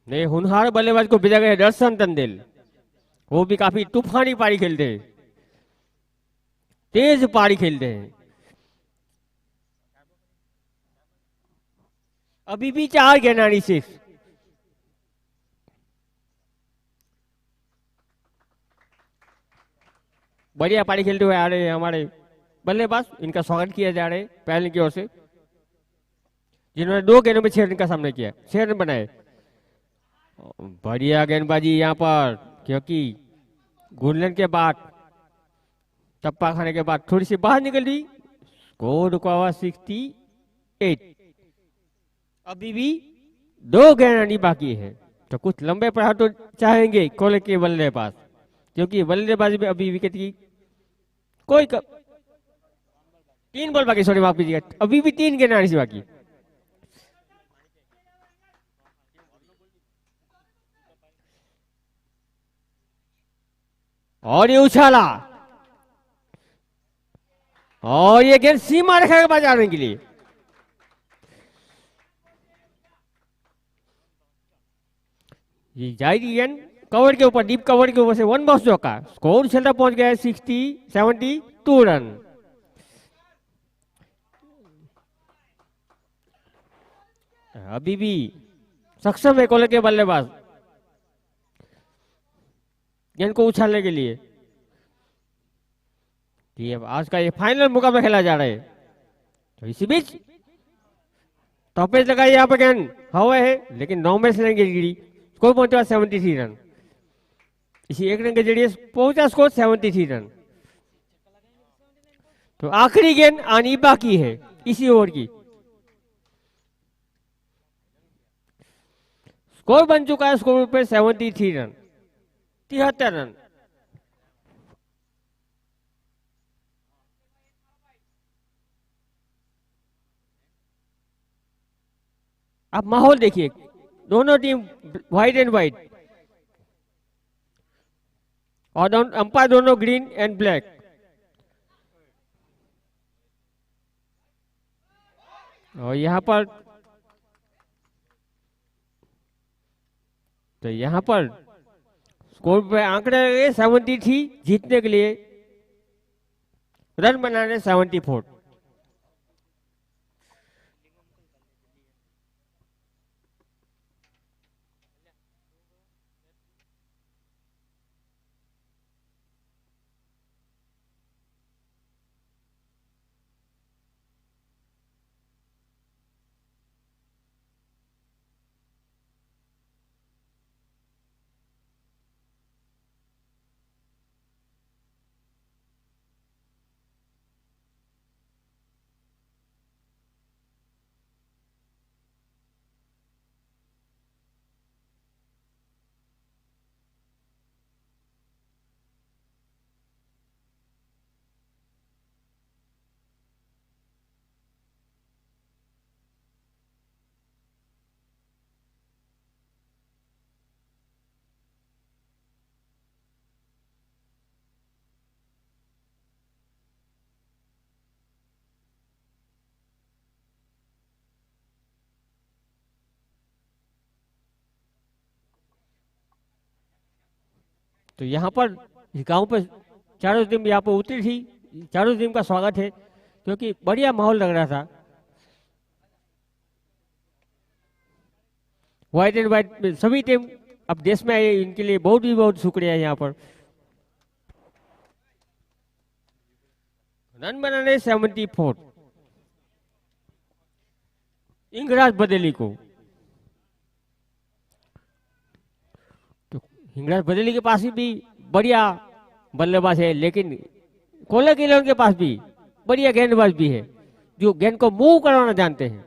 नए होनहार बल्लेबाज को भेजा गया दर्शन टंडेल। वो भी काफी तूफानी पारी खेलते हैं, तेज पारी खेलते हैं। अभी भी 4 गेंद आनी 6। बढ़िया पारी खेलते हुए आ रहे हैं हमारे बल्लेबाज। इनका स्वागत किया जा रहा है पहले की ओर से, जिन्होंने 2 गेंदों में 6 रन का सामना किया, 6 रन बनाए। बढ़िया गेंदबाजी यहाँ पर, क्योंकि घूरने के बाद, टप्पा खाने के बाद थोड़ी सी बाहर निकल दी। स्कोर रुका हुआ 68। अभी भी 2 गेंद आनी बाकी है। तो कुछ लंबे प्रहार तो चाहेंगे कोहली के बल्लेबाज, क्योंकि बल्लेबाजी में अभी विकेट की कोई 3 बॉल बाकी, सॉरी माफ कीजिएगा, अभी भी 3 गेंद आनी बाकी। और ये उछाला, और ये गेंद सीमा रेखा के पास जाने के लिए। ये जाएगी गेंद कवर के ऊपर, डीप कवर के ऊपर से 1 बॉक्स चौका। स्कोर चलता पहुंच गया है 72 रन। अभी भी सक्षम है कोलर के बल्लेबाज गेंद को उछालने के लिए। ये आज का ये फाइनल मुकाबला खेला जा रहा है। तो इसी बीच टॉपेज लगाई यहाँ पर गेंद हवा है, लेकिन 9 में से गिरी। स्कोर पहुंचा 73 रन। इसी एक रन के जरिए पहुंचा स्कोर 73 रन। तो आखिरी गेंद आनी बाकी है इसी ओवर की। स्कोर बन चुका है स्कोर पे 73 रन, 73 रन। आप माहौल देखिए, दोनों टीम व्हाइट एंड व्हाइट और अंपायर दोनों ग्रीन एंड ब्लैक। और यहां पर तो यहां पर स्कोर पे आंकड़े 73 जीतने के लिए, रन बनाने 74। तो यहाँ पर गांव पर चारों टीम यहाँ पर उतरी थी। चारों टीम का स्वागत है क्योंकि बढ़िया माहौल लग रहा था। व्हाइट एंड व्हाइट सभी टीम अब देश में आई, इनके लिए बहुत ही बहुत शुक्रिया है। यहाँ पर रन बनाने 74 इंगराज बदेली को। तो इंगराज बदेली के पास भी बढ़िया बल्लेबाज है, लेकिन कोलर गिलोन के पास भी बढ़िया गेंदबाज भी है जो गेंद को मूव करवाना जानते हैं।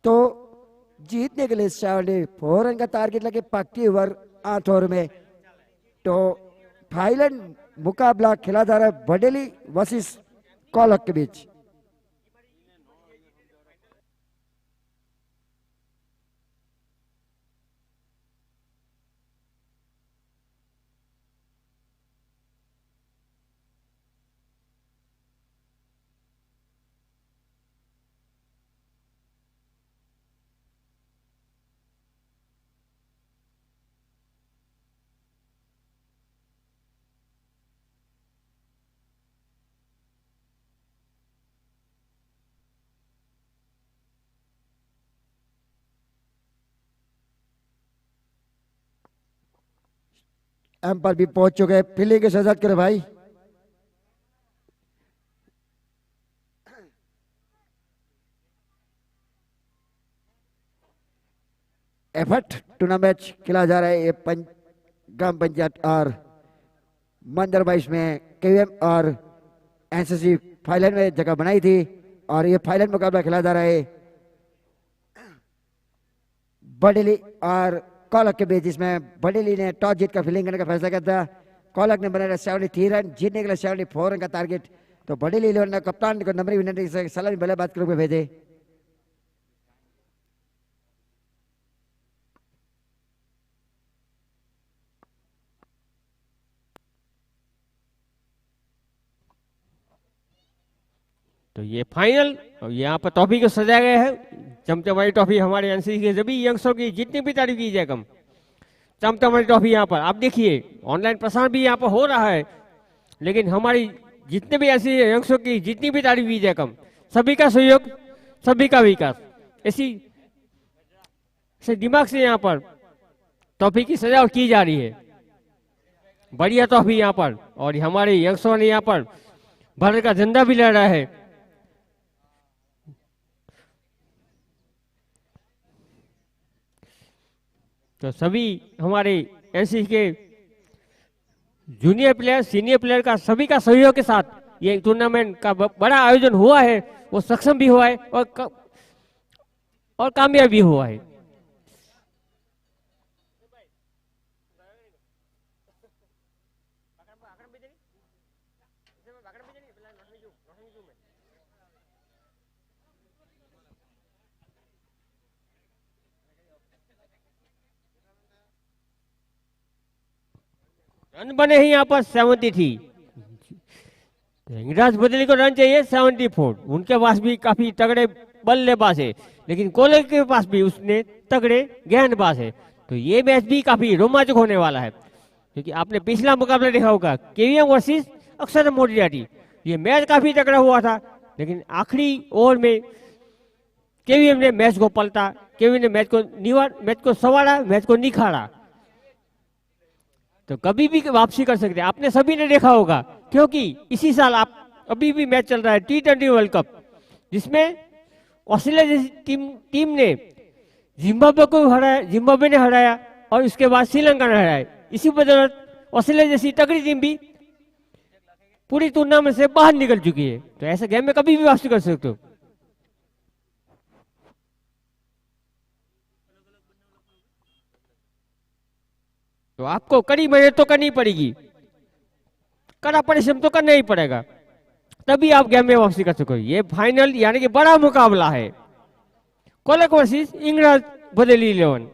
तो जीतने के लिए 74 रन का टारगेट लगे पक्की ओवर 8 ओवर में। तो फाइनल मुकाबला खेला जा रहा है बडेली वर्सेस कोलक के बीच। एम्पायर भी पहुंच चुके हैं, फील्डिंग की शुरुआत करो भाई। एफर्ट टूर्नामेंट मैच खेला जा रहा है। ये ग्राम पंचायत और मंदिर बाईस में केवीएम और एनसीसी फाइनल में जगह बनाई थी और ये फाइनल मुकाबला खेला जा रहा है बडेली और कॉलक के बीच, जिसमें बडेली ने टॉस जीतकर फील्डिंग करने का फैसला किया था। कॉलक ने बनाया 73 रन, जीतने के लिए 74 रन का टारगेट। तो बडेली इलेवन ने कप्तान को नंबर विनती से सलामी बल्लेबाज के रूप में भेजे। तो ये फाइनल और यहाँ पर ट्रॉफी को सजाया गया है। चमचमाई ट्रॉफी हमारे एनसीसी के सभी यंगस्टरों की जितनी भी तारीफ की जाए कम। चमचमाई ट्रॉफी यहाँ पर आप देखिए ऑनलाइन प्रसारण भी यहाँ पर हो रहा है, लेकिन हमारी जितने भी ऐसे यंगस्टरों की जितनी भी तारीफ की जाए कम। सभी का सहयोग, सभी का विकास, ऐसी दिमाग से यहाँ पर ट्रॉफी की सजावट की जा रही है। बढ़िया ट्रॉफी यहाँ पर, और हमारे यंगस्टरों ने यहाँ पर भारत का झंडा भी लहराया है। तो सभी हमारे एनसीसी के जूनियर प्लेयर, सीनियर प्लेयर का सभी का सहयोग के साथ ये टूर्नामेंट का बड़ा आयोजन हुआ है। वो सक्षम भी हुआ है और कामयाब भी हुआ है। रन बने ही यहाँ पर 73। हिंगराज बदली को रन चाहिए 74। उनके पास भी काफी तगड़े बल्लेबाज है, लेकिन कोहली के पास भी उसने तगड़े गेंदबाज है। तो ये मैच भी काफी रोमांचक होने वाला है, क्योंकि आपने पिछला मुकाबला देखा होगा केवीएम वर्सेस अक्षर मोडियाटी। ये मैच काफी तगड़ा हुआ था, लेकिन आखिरी ओवर में केवीएम ने मैच को पलटा, केवीएम ने मैच को संवारा, मैच को निखारा। तो कभी भी वापसी कर सकते हैं, आपने सभी ने देखा होगा, क्योंकि इसी साल आप अभी भी मैच चल रहा है T20 वर्ल्ड कप, जिसमें ऑस्ट्रेलिया जैसी टीम ने जिम्बाब्वे ने हराया और उसके बाद श्रीलंका ने हराया। इसी बदौलत ऑस्ट्रेलिया जैसी तगड़ी टीम भी पूरी टूर्नामेंट से बाहर निकल चुकी है। तो ऐसे गेम में कभी भी वापसी कर सकते हो। तो आपको कड़ी मेहनत तो करनी पड़ेगी, कड़ा परिश्रम तो करना ही पड़ेगा, तभी आप गेम में वापसी कर सकोगे। ये फाइनल यानी कि बड़ा मुकाबला है, कोलक वर्सेस इंग्लैंड बदली 11।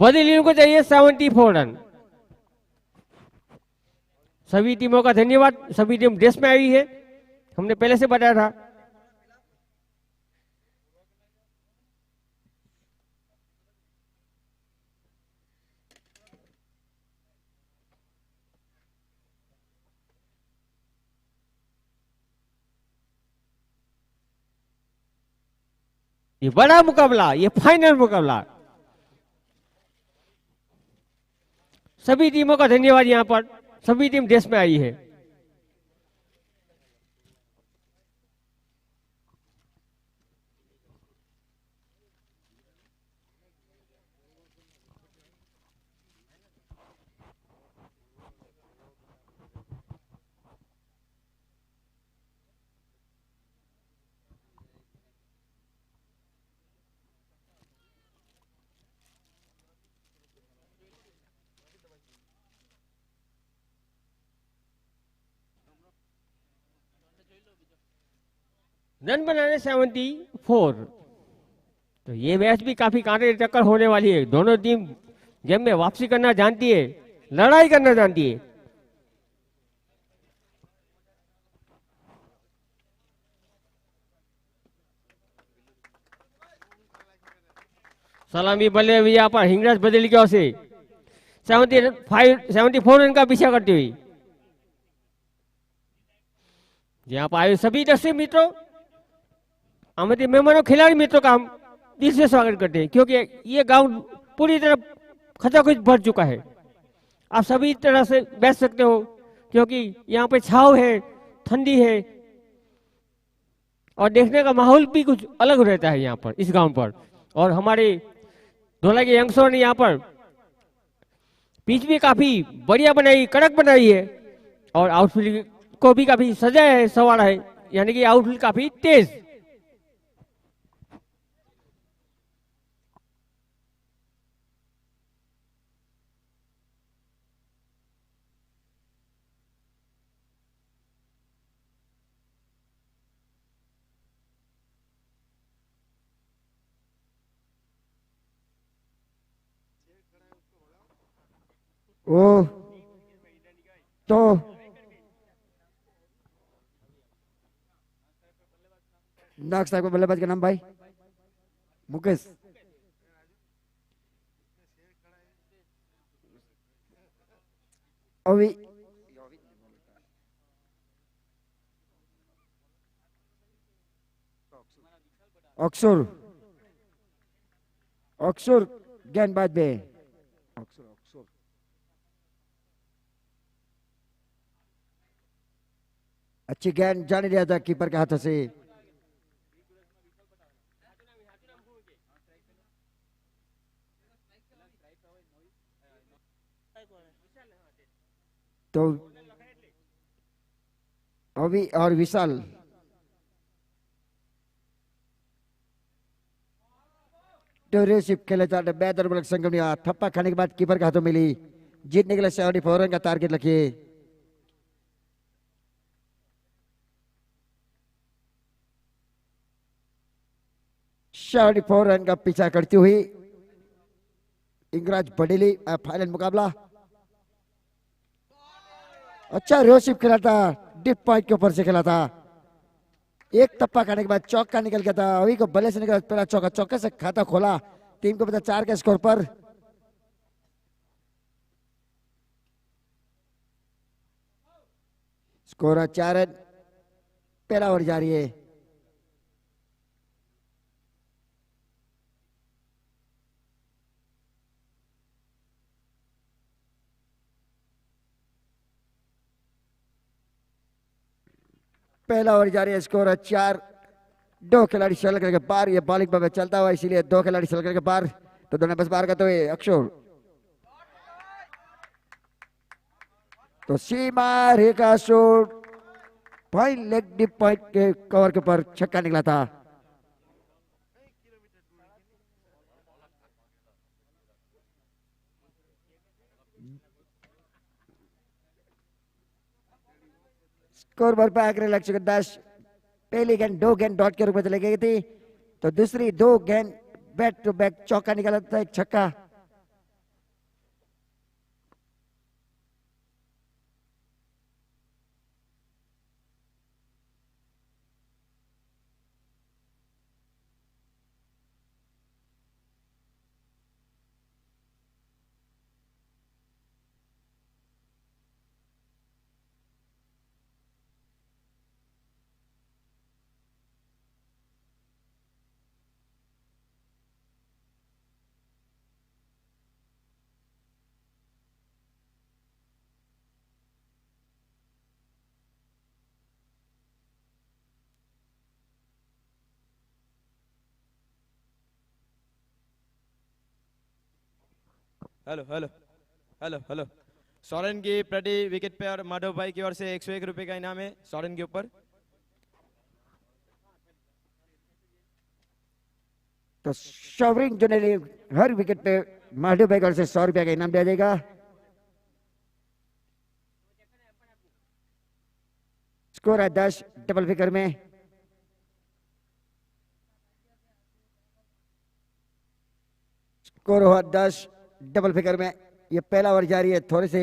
बदली को चाहिए 74 रन। सभी टीमों का धन्यवाद। सभी टीम ड्रेस में आई है, हमने पहले से बताया था। ये बड़ा मुकाबला, ये फाइनल मुकाबला। सभी टीमों का धन्यवाद। यहां पर सभी टीम ड्रेस में आई है। रन बनाने 74। तो ये मैच भी काफी कांटे टक्कर होने वाली है। दोनों टीम गेम में वापसी करना जानती है, लड़ाई करना जानती है। सलामी बल्ले यहाँ पर हिंगराज बदली की ओर से 74 रन का पीछा करती हुई। यहाँ पर आए सभी दर्शक मित्रों, हमारे मेहमानों, खिलाड़ी मित्रों का हम दिल से स्वागत करते हैं, क्योंकि ये ग्राउंड पूरी तरह खचाखच भर चुका है। आप सभी तरह से बैठ सकते हो, क्योंकि यहाँ पे छाव है, ठंडी है और देखने का माहौल भी कुछ अलग रहता है यहाँ पर, इस गांव पर। और हमारे धोला के यंगस्टरों ने यहाँ पर पिच भी काफी बढ़िया बनाई, कड़क बनाई है और आउटफील्ड को भी काफी सजाया है, सवारा है, यानी कि आउटफील्ड काफी तेज। ओ तो नाग साहब के बल्लेबाज का नाम भाई मुकेश। अभी अक्सर अक्सर गेंदबाज में अक्सर अक्सर अच्छी गेंद जाने दिया था कीपर के हाथ से। तो अभी और विशाल टूरशिप खेले जाते बेहतर बल्क संगम थप्पा खाने के बाद कीपर के हाथों मिली। जीतने के लिए 74 रन का टारगेट रखिए। शार्टी 4 रन का पीछा करती हुई इंगराज बडेली फाइनल मुकाबला। अच्छा रोशिप खेला था, डिप पॉइंट के ऊपर से खेला था। एक टप्पा खाने के बाद चौका निकल गया था। अभी को बल्ले से निकला पहला चौका, चौके से खाता खोला। टीम को पता 4 के स्कोर पर। स्कोर 4 रन, पहला ओवर जारी है। पहला ओवर जारी है, स्कोर 4। 2 खिलाड़ी शटल करके पार। ये बॉलिंग पर चलता हुआ, इसीलिए 2 खिलाड़ी शटल करके पार। तो दोनों बस बार करते हुए अक्षर तो सीमा रेखा shot point leg deep point के कवर के ऊपर छक्का निकला था। स्कोर बोर्ड पर आकर लग चुके 10। पहली गेंद 2 गेंद डॉट के रूप में चली गई थी, तो दूसरी 2 गेंद बैक टू बैक चौका निकाला था, एक छक्का। Hello hello hello hello. Soren की प्रति विकेट पे और माधव भाई की ओर से 101 रुपए का इनाम है सोरेन के ऊपर। तो शॉवरिंग जो ने हर विकेट पे माधव भाई की ओर से 100 रुपया का इनाम दिया जाएगा। स्कोर है 10 डबल फिगर में। स्कोर हुआ 10 डबल फिगर में। ये पहला ओवर जारी है। थोड़े से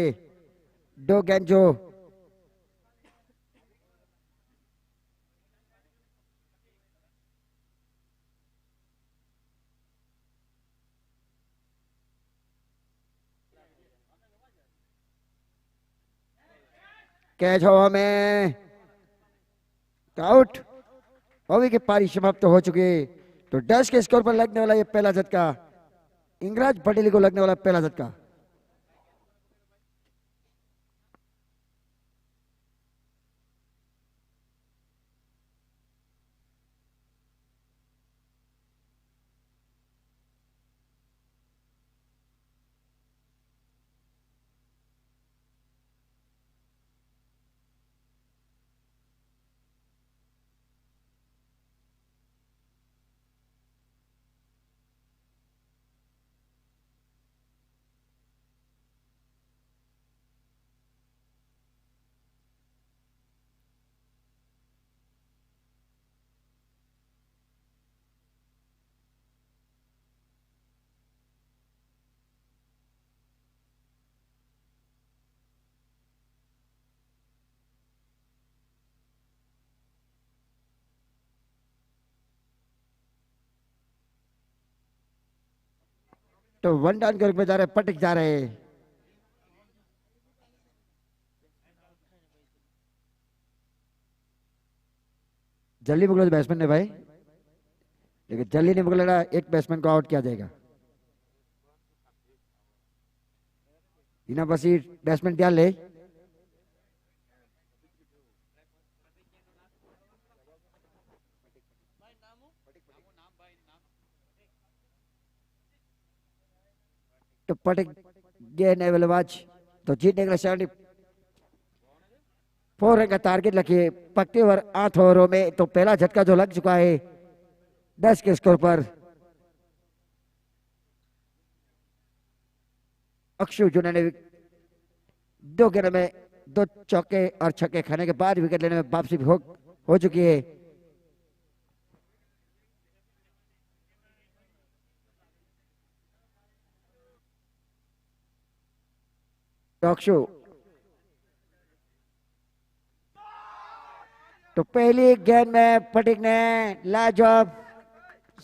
2 गेंद जो कैच हवा में आउट। अभी की पारी समाप्त हो चुकी है। तो 10 के स्कोर पर लगने वाला ये पहला झटका इंगराज पटेल को लगने वाला पहला झटका। तो 1 डाउन के रूप में जा रहे पटिक जा रहे हैं। जल्दी पकड़ो बैट्समैन ने भाई, लेकिन जल्दी नहीं पकड़ेगा एक बैट्समैन को आउट किया जाएगा। इना बसी बैट्समैन ध्यान ले। तो पटिक गेंद है बल्लेबाज, तो जीतने के लिए 74 रन का टारगेट रखिए पक्के ओवर 8 ओवरों में। तो पहला झटका जो लग चुका है 10 के स्कोर पर। अक्षु जिन्होंने 2 गेंद में 2 चौके और छक्के खाने के बाद विकेट लेने में वापसी हो चुकी है। अक्षु तो पहली गेंद में पटिक ने लाजवाब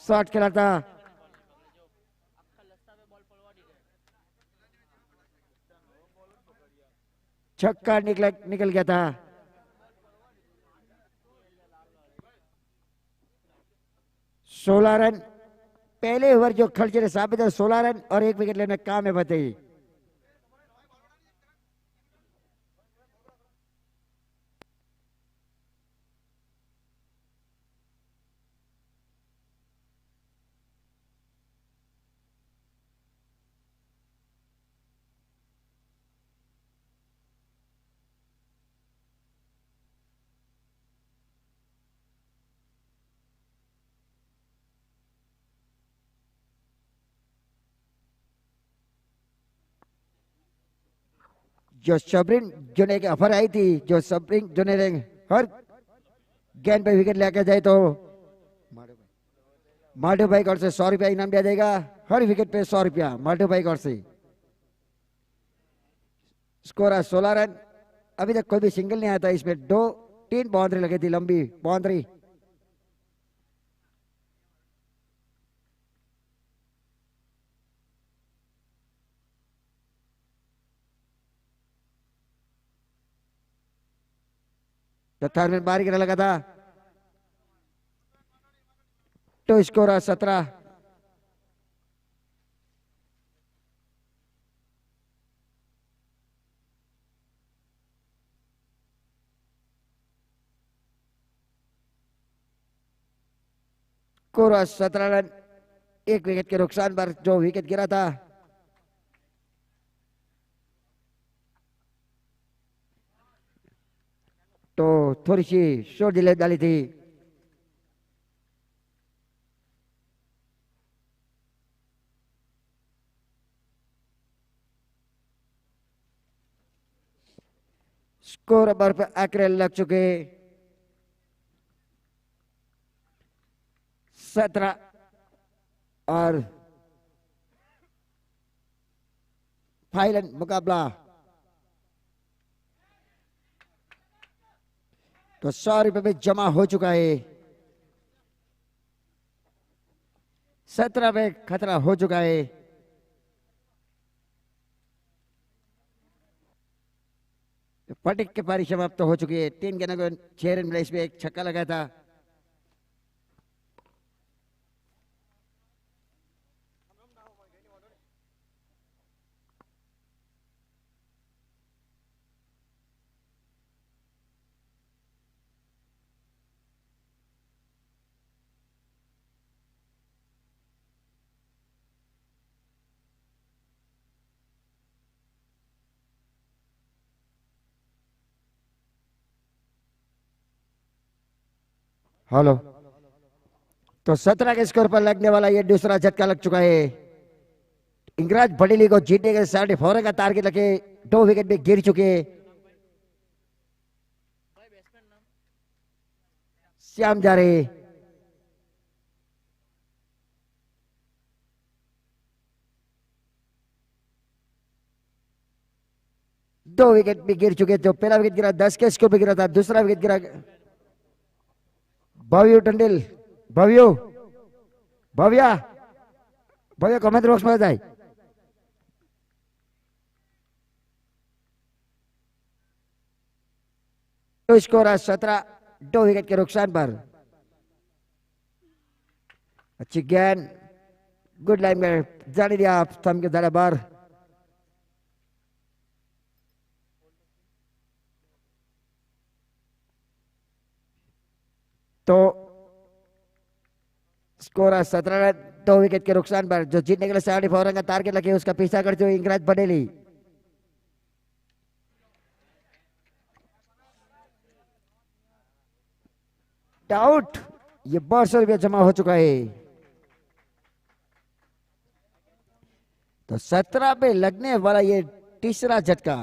शॉट खेला था। छक्का निकल गया था। सोलह रन पहले ओवर जो खर्चे ने साबित है, 16 रन और 1 विकेट लेने काम है बताइए। जो सबरिन जुने की ऑफर आई थी, जो सबरिन जुने ने हर गेंद पे विकेट लेकर जाए तो माधव भाई गौर से 100 रुपया इनाम दिया जाएगा। हर विकेट पे 100 रुपया माधव भाई गौर से। स्कोर है 16 रन। अभी तक कोई भी सिंगल नहीं आया था इसमें। 2-3 बाउंड्री लगी थी, लंबी बाउंड्री। थर्ड में बारी गिरा लगा था। तो स्कोर है 17। स्कोर है 17 रन। 1 विकेट के नुकसान पर जो विकेट गिरा था। तो थोड़ी सी शोर डिले डाली थी। स्कोर पर आंकड़े लग चुके 17 और फाइनल मुकाबला। तो 100 रुपये में जमा हो चुका है। 17 में खतरा हो चुका है। पटिक की पारी समाप्त हो चुकी है। 3 गेंदों को 6 रन मिले, इसमें 1 छक्का लगा था। हेलो, तो 17 के स्कोर पर लगने वाला ये दूसरा झटका लग चुका है। इंगराज बड़ेली को जीतने के 74 का टारगेट लगे 2 विकेट भी गिर चुके। श्याम जा रहे। दो विकेट भी गिर चुके। जो पहला विकेट गिरा 10 के स्कोर पे गिरा था, दूसरा विकेट गिरा भव्य टंडेल। भव्या कमेंट बॉक्स में जाए। तो स्कोर है 17, 2 विकेट के नुकसान पर। अच्छी गेंद, गुड लाइन में जाने दिया स्तंभ के दाएं बार। तो स्कोर है 17 रन, 2 विकेट के नुकसान पर। जो जीतने के लिए 74 रन का टारगेट लगे उसका पीछा करते हुए इंगराज बडेली। आउट, ये 1200 रुपया जमा हो चुका है। तो 17 पे लगने वाला ये तीसरा झटका।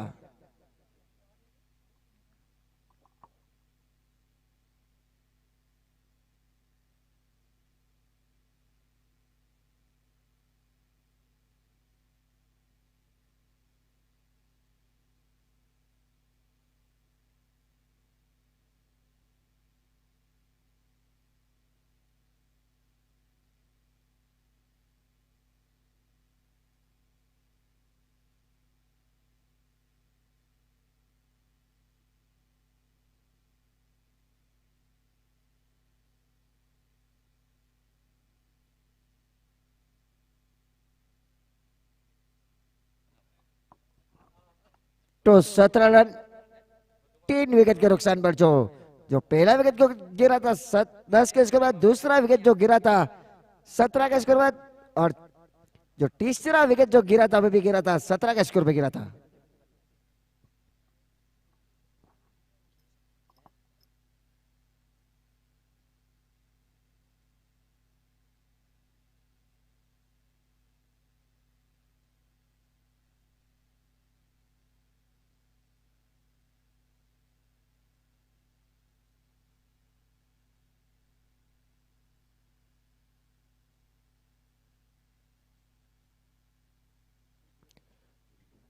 तो 17 रन, 3 विकेट के नुकसान पर। जो जो पहला विकेट जो गिरा था 10 के स्कोर बाद, दूसरा विकेट जो गिरा था 17 के स्कोर बाद, और जो तीसरा विकेट जो गिरा था वो भी गिरा था 17 के स्कोर पे गिरा था।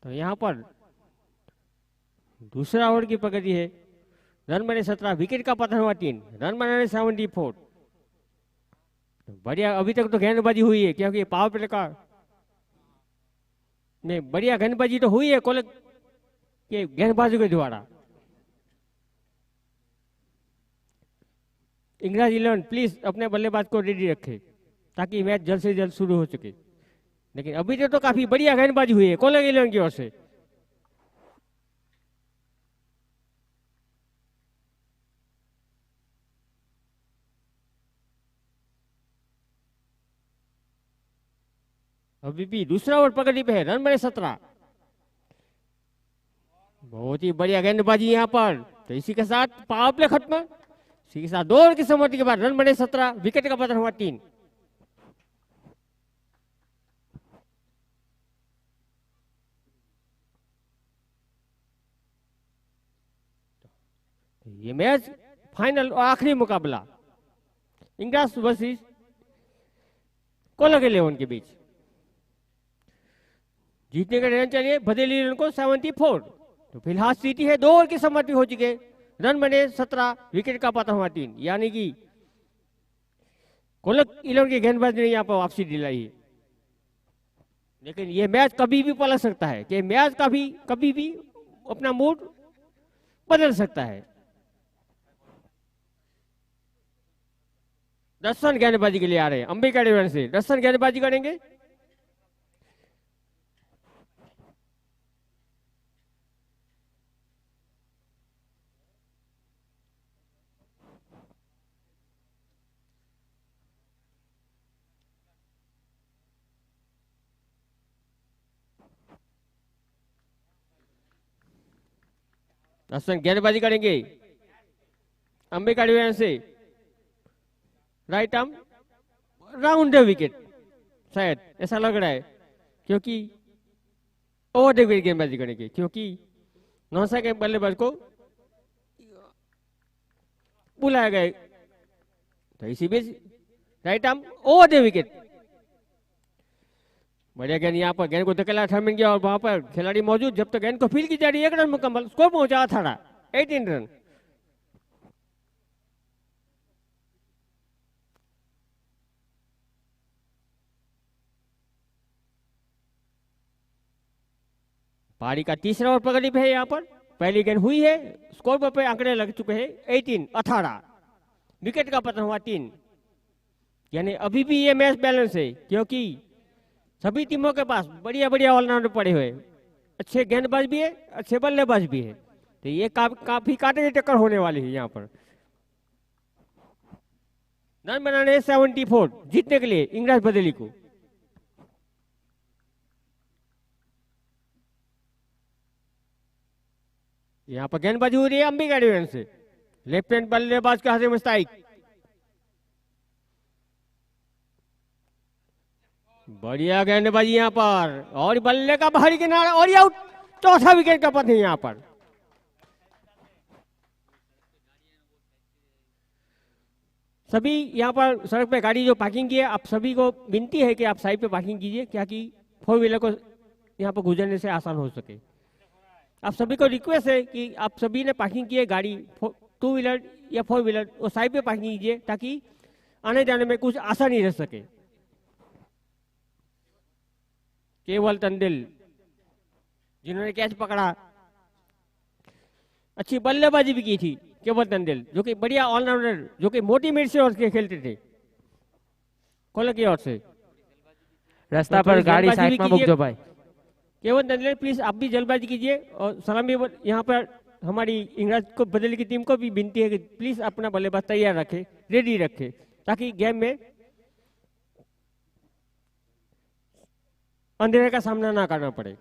तो यहाँ पर दूसरा ओवर की प्रगति है। रन बने 17, विकेट का पतन हुआ 3, रन बनाने 74। बढ़िया, अभी तक तो गेंदबाजी हुई है क्योंकि पावर प्ले का में बढ़िया गेंदबाजी तो हुई है कोलक के गेंदबाजों के द्वारा। इंग्लैंड 11 प्लीज अपने बल्लेबाज को रेडी रखे ताकि मैच जल्द से जल्द शुरू हो सके। लेकिन अभी तक तो काफी बढ़िया गेंदबाजी हुई है कोलक 11 की ओर से। अभी भी दूसरा ओवर पकड़ी पे है, रन बने 17। बहुत ही बढ़िया गेंदबाजी यहाँ पर। तो इसी के साथ पावर प्ले खत्म। इसी के साथ 2 ओवर की समाप्ति के बाद रन बने 17, विकेट का पतन हुआ 3। ये मैच फाइनल और आखिरी मुकाबला इंग्लैंड वर्सेस कोलक 11 के बीच। जीतने का रन चाहिए बदेली रन को 74। तो फिलहाल स्थिति है 2 ओवर की समाप्ति हो चुके, रन बने 17, विकेट का पतन हुआ 3। यानी कि कोलक 11 के गेंदबाज ने यहाँ पर वापसी दिलाई है। लेकिन ये मैच कभी भी पलट सकता है कि मैच कभी भी अपना मूड बदल सकता है। 10 रन गेंदबाजी के लिए आ रहे हैं अंबिका डेवन से। 10 रन गेंदबाजी करेंगे। गेंदबाजी करेंगे अंबिका डेवन से। Right arm round the wicket, शायद ऐसा लग रहा है, क्योंकि ओवर द विकेट गेंदबाजी करेंगे क्योंकि नौसा के बल्लेबाज को बुलाया गया। तो इसी बीच right arm over the wicket. बढ़िया गेंद, यहाँ पर गेंद को धकेला थर्मिन गया और वहां पर खिलाड़ी मौजूद। जब तक गेंद को फील की जा रही है, 1 रन मुकम्मल, स्कोर पहुंचा 18, 18 रन। पारी का तीसरा ओवर प्रगति पे है यहाँ पर पहली गेंद हुई है, स्कोर बोर्ड पे आंकड़े लग चुके हैं 18, विकेट का पतन हुआ 3, यानी अभी भी ये मैच बैलेंस है, क्योंकि सभी टीमों के पास बढ़िया बढ़िया ऑलराउंडर पड़े हुए, अच्छे गेंदबाज भी है, अच्छे बल्लेबाज भी है, तो ये काफी कांटे की टक्कर होने वाली है। यहाँ पर रन बनाने 74 जीतने के लिए इंग्रज बदली को। यहाँ पर गेंदबाजी हो रही है अंबिका डिवीजन से, लेफ्ट हैंड बल्लेबाज के हाथ में मुस्ताइक, बढ़िया गेंदबाजी यहाँ पर, और बल्ले का बाहरी किनारा और आउट, चौथा विकेट का पतन है यहाँ पर। सभी यहाँ पर सड़क पे गाड़ी जो पार्किंग की है, आप सभी को विनती है कि आप साइड पे पार्किंग कीजिए, क्या कि 4 व्हीलर को यहाँ पर गुजरने से आसान हो सके। आप सभी को रिक्वेस्ट है कि आप सभी ने पार्किंग की है गाड़ी 2 व्हीलर या 4 व्हीलर, वो साइड पे पार्किंग कीजिए ताकि आने जाने में कुछ आसानी रह सके। केवल तंदिल जिन्होंने कैच पकड़ा, अच्छी बल्लेबाजी भी की थी केवल तंदिल, जो कि बढ़िया ऑलराउंडर, जो कि मोटी मिर्च से और के खेलते थे कॉलर की ओर से। रास्ता पर गाड़ी साइड में बुक दो भाई। केवल तंदिल प्लीज आप भी जल्दबाजी कीजिए, और सलामी यहाँ पर हमारी इंग्रज को बदली की टीम को भी विनती है कि प्लीज अपना बल्लेबाज तैयार रखे, रेडी रखे, ताकि गेम में अंधेरे का सामना ना करना पड़े।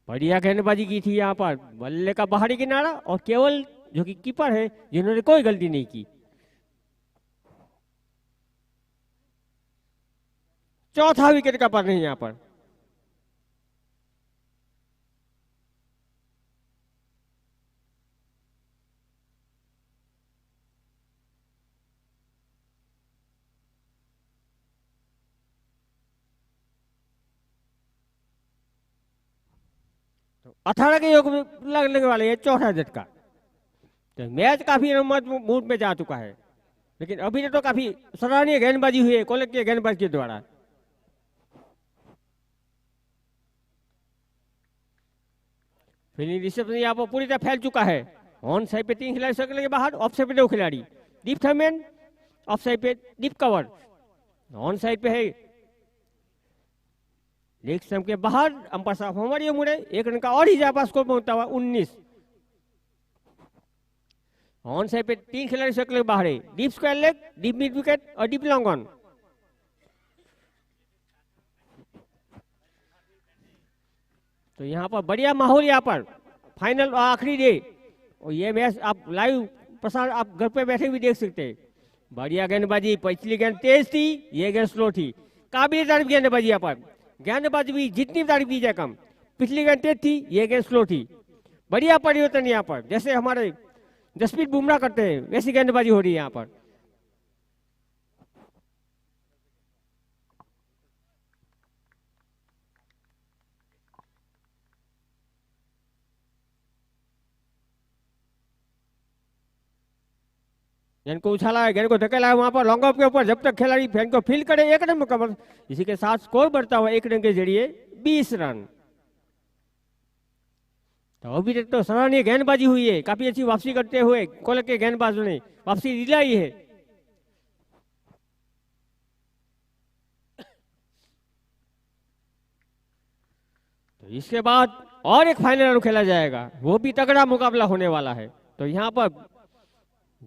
बढ़िया गेंदबाजी की थी यहाँ पर, बल्ले का बाहरी किनारा, और केवल जो कि कीपर है जिन्होंने कोई गलती नहीं की। चौथा विकेट का पतन है यहाँ पर। तो 18 के योग में लगने वाले है चौथा झटका। तो मैच काफी मूड में जा चुका है, लेकिन अभी तो काफी सराहनीय गेंदबाजी हुई है कॉलेज के गेंदबाज के द्वारा। फील्डिंग रिसेप्शन यहाँ पर पूरी तरह फैल चुका है। ऑन साइड पे 3 खिलाड़ी सर्कल के बाहर, ऑफ साइड पे 2 खिलाड़ी, डीप थर्मेन, ऑफ साइड पे डीप कवर, ऑन साइड पे है लेग स्टंप के बाहर, अंपायर साहब हमारी मुड़े 1 रन का और ही जापास स्कोर पहुंचता हुआ 19। ऑन साइड पे 3 खिलाड़ी सर्कल के बाहर है, deep square leg, deep mid wicket और डीप लॉन्ग ऑन। तो यहाँ पर बढ़िया माहौल, यहाँ पर फाइनल आखिरी डे, और ये मैच आप लाइव प्रसार आप घर पे बैठे भी देख सकते हैं। बढ़िया गेंदबाजी, पिछली गेंद तेज थी, ये गेंद स्लो थी, काबिल तारीफ गेंदबाजी। यहाँ पर गेंदबाजी भी जितनी तारीफ की जाए कम, पिछली गेंद तेज थी, ये गेंद स्लो थी। बढ़िया परिवर्तन यहाँ पर, जैसे हमारे जसप्रीत बुमराह करते हैं वैसी गेंदबाजी हो रही है यहाँ पर। गेंद को उछाला है, गेंद को धकेला है वहां पर लॉन्ग ऑफ के ऊपर, जब तक खिलाड़ी गेंद को फील्ड करे 1 रन मुकम्मल। इसी के साथ स्कोर बढ़ता हुआ 1 रन के जरिए 20 रन। तो अभी तक तो सराहनीय गेंदबाजी हुई है, काफी अच्छी वापसी करते हुए कॉलेज के गेंदबाजों ने वापसी दिलाई है। तो इसके बाद और एक फाइनल राउंड खेला जाएगा, वो भी तगड़ा मुकाबला होने वाला है। तो यहाँ पर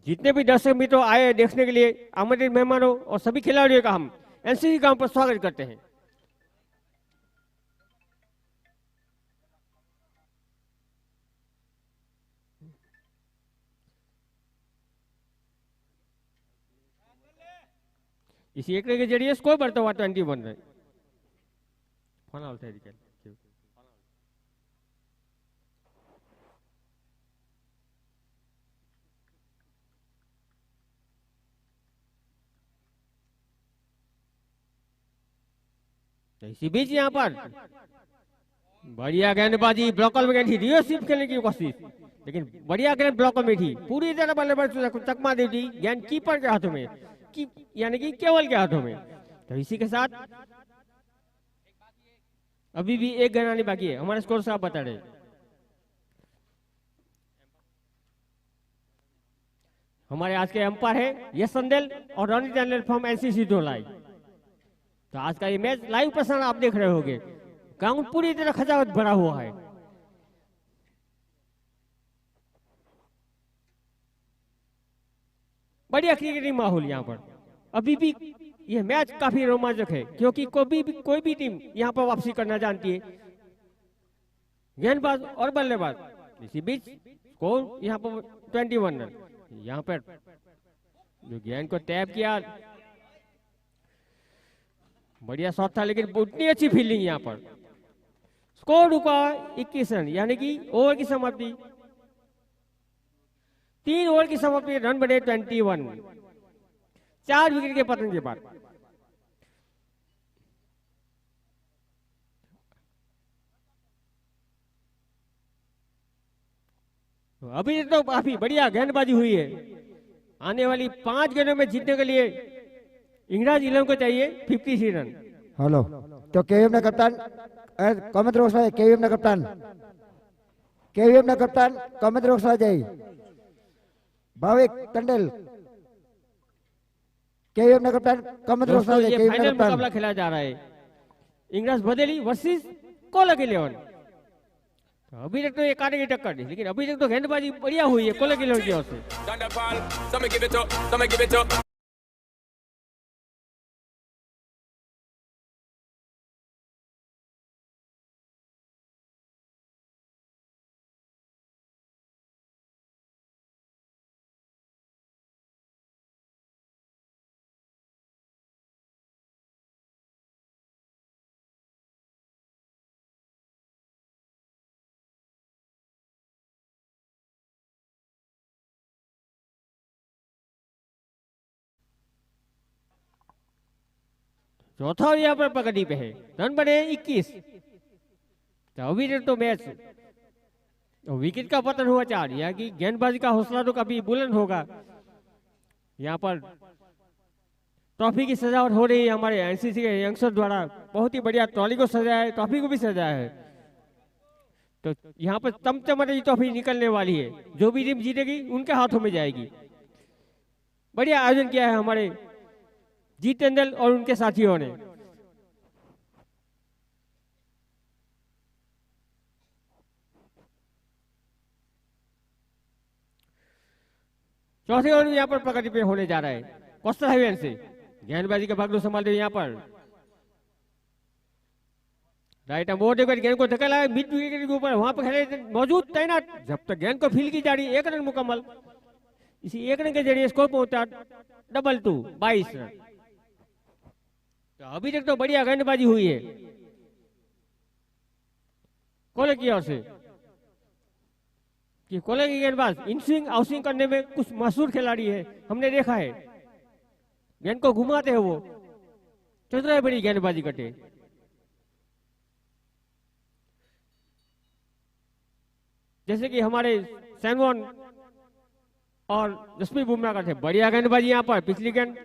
जितने भी दर्शक मित्रों आए देखने के लिए, आमंत्रित मेहमानों और सभी खिलाड़ियों का हम एनसीसी ग्राउंड पर स्वागत करते हैं। इसी एक के जरिए स्कोर बढ़ता हुआ 21 रन। इसी बीच यहाँ पर बढ़िया गेंदबाजी, ब्लॉकर में गेंद थी, रिवर्स स्वीप खेलने की कोशिश, लेकिन बढ़िया गेंद ब्लॉकर में थी, पूरी तरह बल्लेबाज चकमा दे दी, गेंद कीपर के हाथों में, यानी कि केवल के हाथों में। तो इसी के साथ अभी भी एक गन आनी बाकी है। हमारे स्कोर साहब बता रहे। हमारे आज के अंपायर है यश संदेल और रॉनी टंडन फ्रॉम एनसीसी धोलाई। तो आज का ये मैच लाइव प्रसारण आप देख रहे होंगे। ग्राउंड पूरी तरह खचाखच भरा हुआ है। बढ़िया क्रिकेटिंग माहौल यहाँ पर। अभी भी यह मैच काफी रोमांचक है क्योंकि कोई भी टीम यहाँ पर वापसी करना जानती है। गेंदबाज और बल्लेबाज इसी बीच स्कोर यहाँ पर 21 रन। यहाँ पर जो गेंद को टैप किया, बढ़िया शॉट था लेकिन उतनी अच्छी फील्डिंग यहाँ पर। स्कोर रुका 21 रन, यानी कि ओवर की समाप्ति 3 ओवर की समाप्ति, रन बढ़े 21, 4 विकेट के पतन के बाद। अभी तो काफी बढ़िया गेंदबाजी हुई है। आने वाली 5 गेंदों में जीतने के लिए इंग्लैंड 11 को चाहिए 53 रन। हेलो, तो केवीएम ना कप्तान कमेंट रोक साजे, केवीएम ना कप्तान कमेंट रोक साजे भाविक टंडेल, केवीएम ना कप्तान कमेंट रोक साजे। ये फाइनल मुकाबला खेला जा रहा है इंग्लैंड बदेली वर्सेस कोलक 11। अभी तक तो ये काटे की टक्कर नहीं, लेकिन अभी तक तो गेंदबाजी बढ़िया हुई है कोलक 11 की ओर से। चौथा यहाँ पर पकड़ी पे है, रन बने 21। तो अभी तक तो मैच विकेट का पतन हुआ 4, यहाँ की गेंदबाजी का हौसला तो काफी बुलंद होगा। यहाँ पर ट्रॉफी की सजावट हो रही है हमारे एनसीसी के यंगस्टर द्वारा। बहुत ही बढ़िया ट्रॉली को सजाया है, ट्रॉफी को भी सजाया है। तो यहाँ पर चमचमाती ट्रॉफी निकलने वाली है, जो भी टीम जीतेगी उनके हाथों में जाएगी। बढ़िया आयोजन किया है हमारे जी टंडन और उनके साथियों ने। चौथे ओवर यहाँ पर प्रगति पे होने जा रहा है कोस्टल हाईवे से। गेंदबाजी का भागदौड़ संभालते हुए यहाँ पर राइट मोड़ देकर गेंद को धकेला है मिड विकेट के ऊपर, वहां पर खेले मौजूद तैनात। जब तक गेंद को फील की जा रही, 1 रन मुकम्मल। इसी 1 रन के जरिए स्कोर पहुंचा 22, 22 रन। तो अभी तक तो बढ़िया गेंदबाजी हुई है कोलक की ओर से। कि कोलक की गेंदबाज इन स्विंग आउट स्विंग करने में कुछ मशहूर खिलाड़ी है, हमने देखा है। गेंद को घुमाते हैं वो, चतुराई बड़ी गेंदबाजी करते। जैसे कि हमारे सैनवॉन और जसप्रीत बुमराह करते। बढ़िया गेंदबाजी यहाँ पर। पिछली गेंद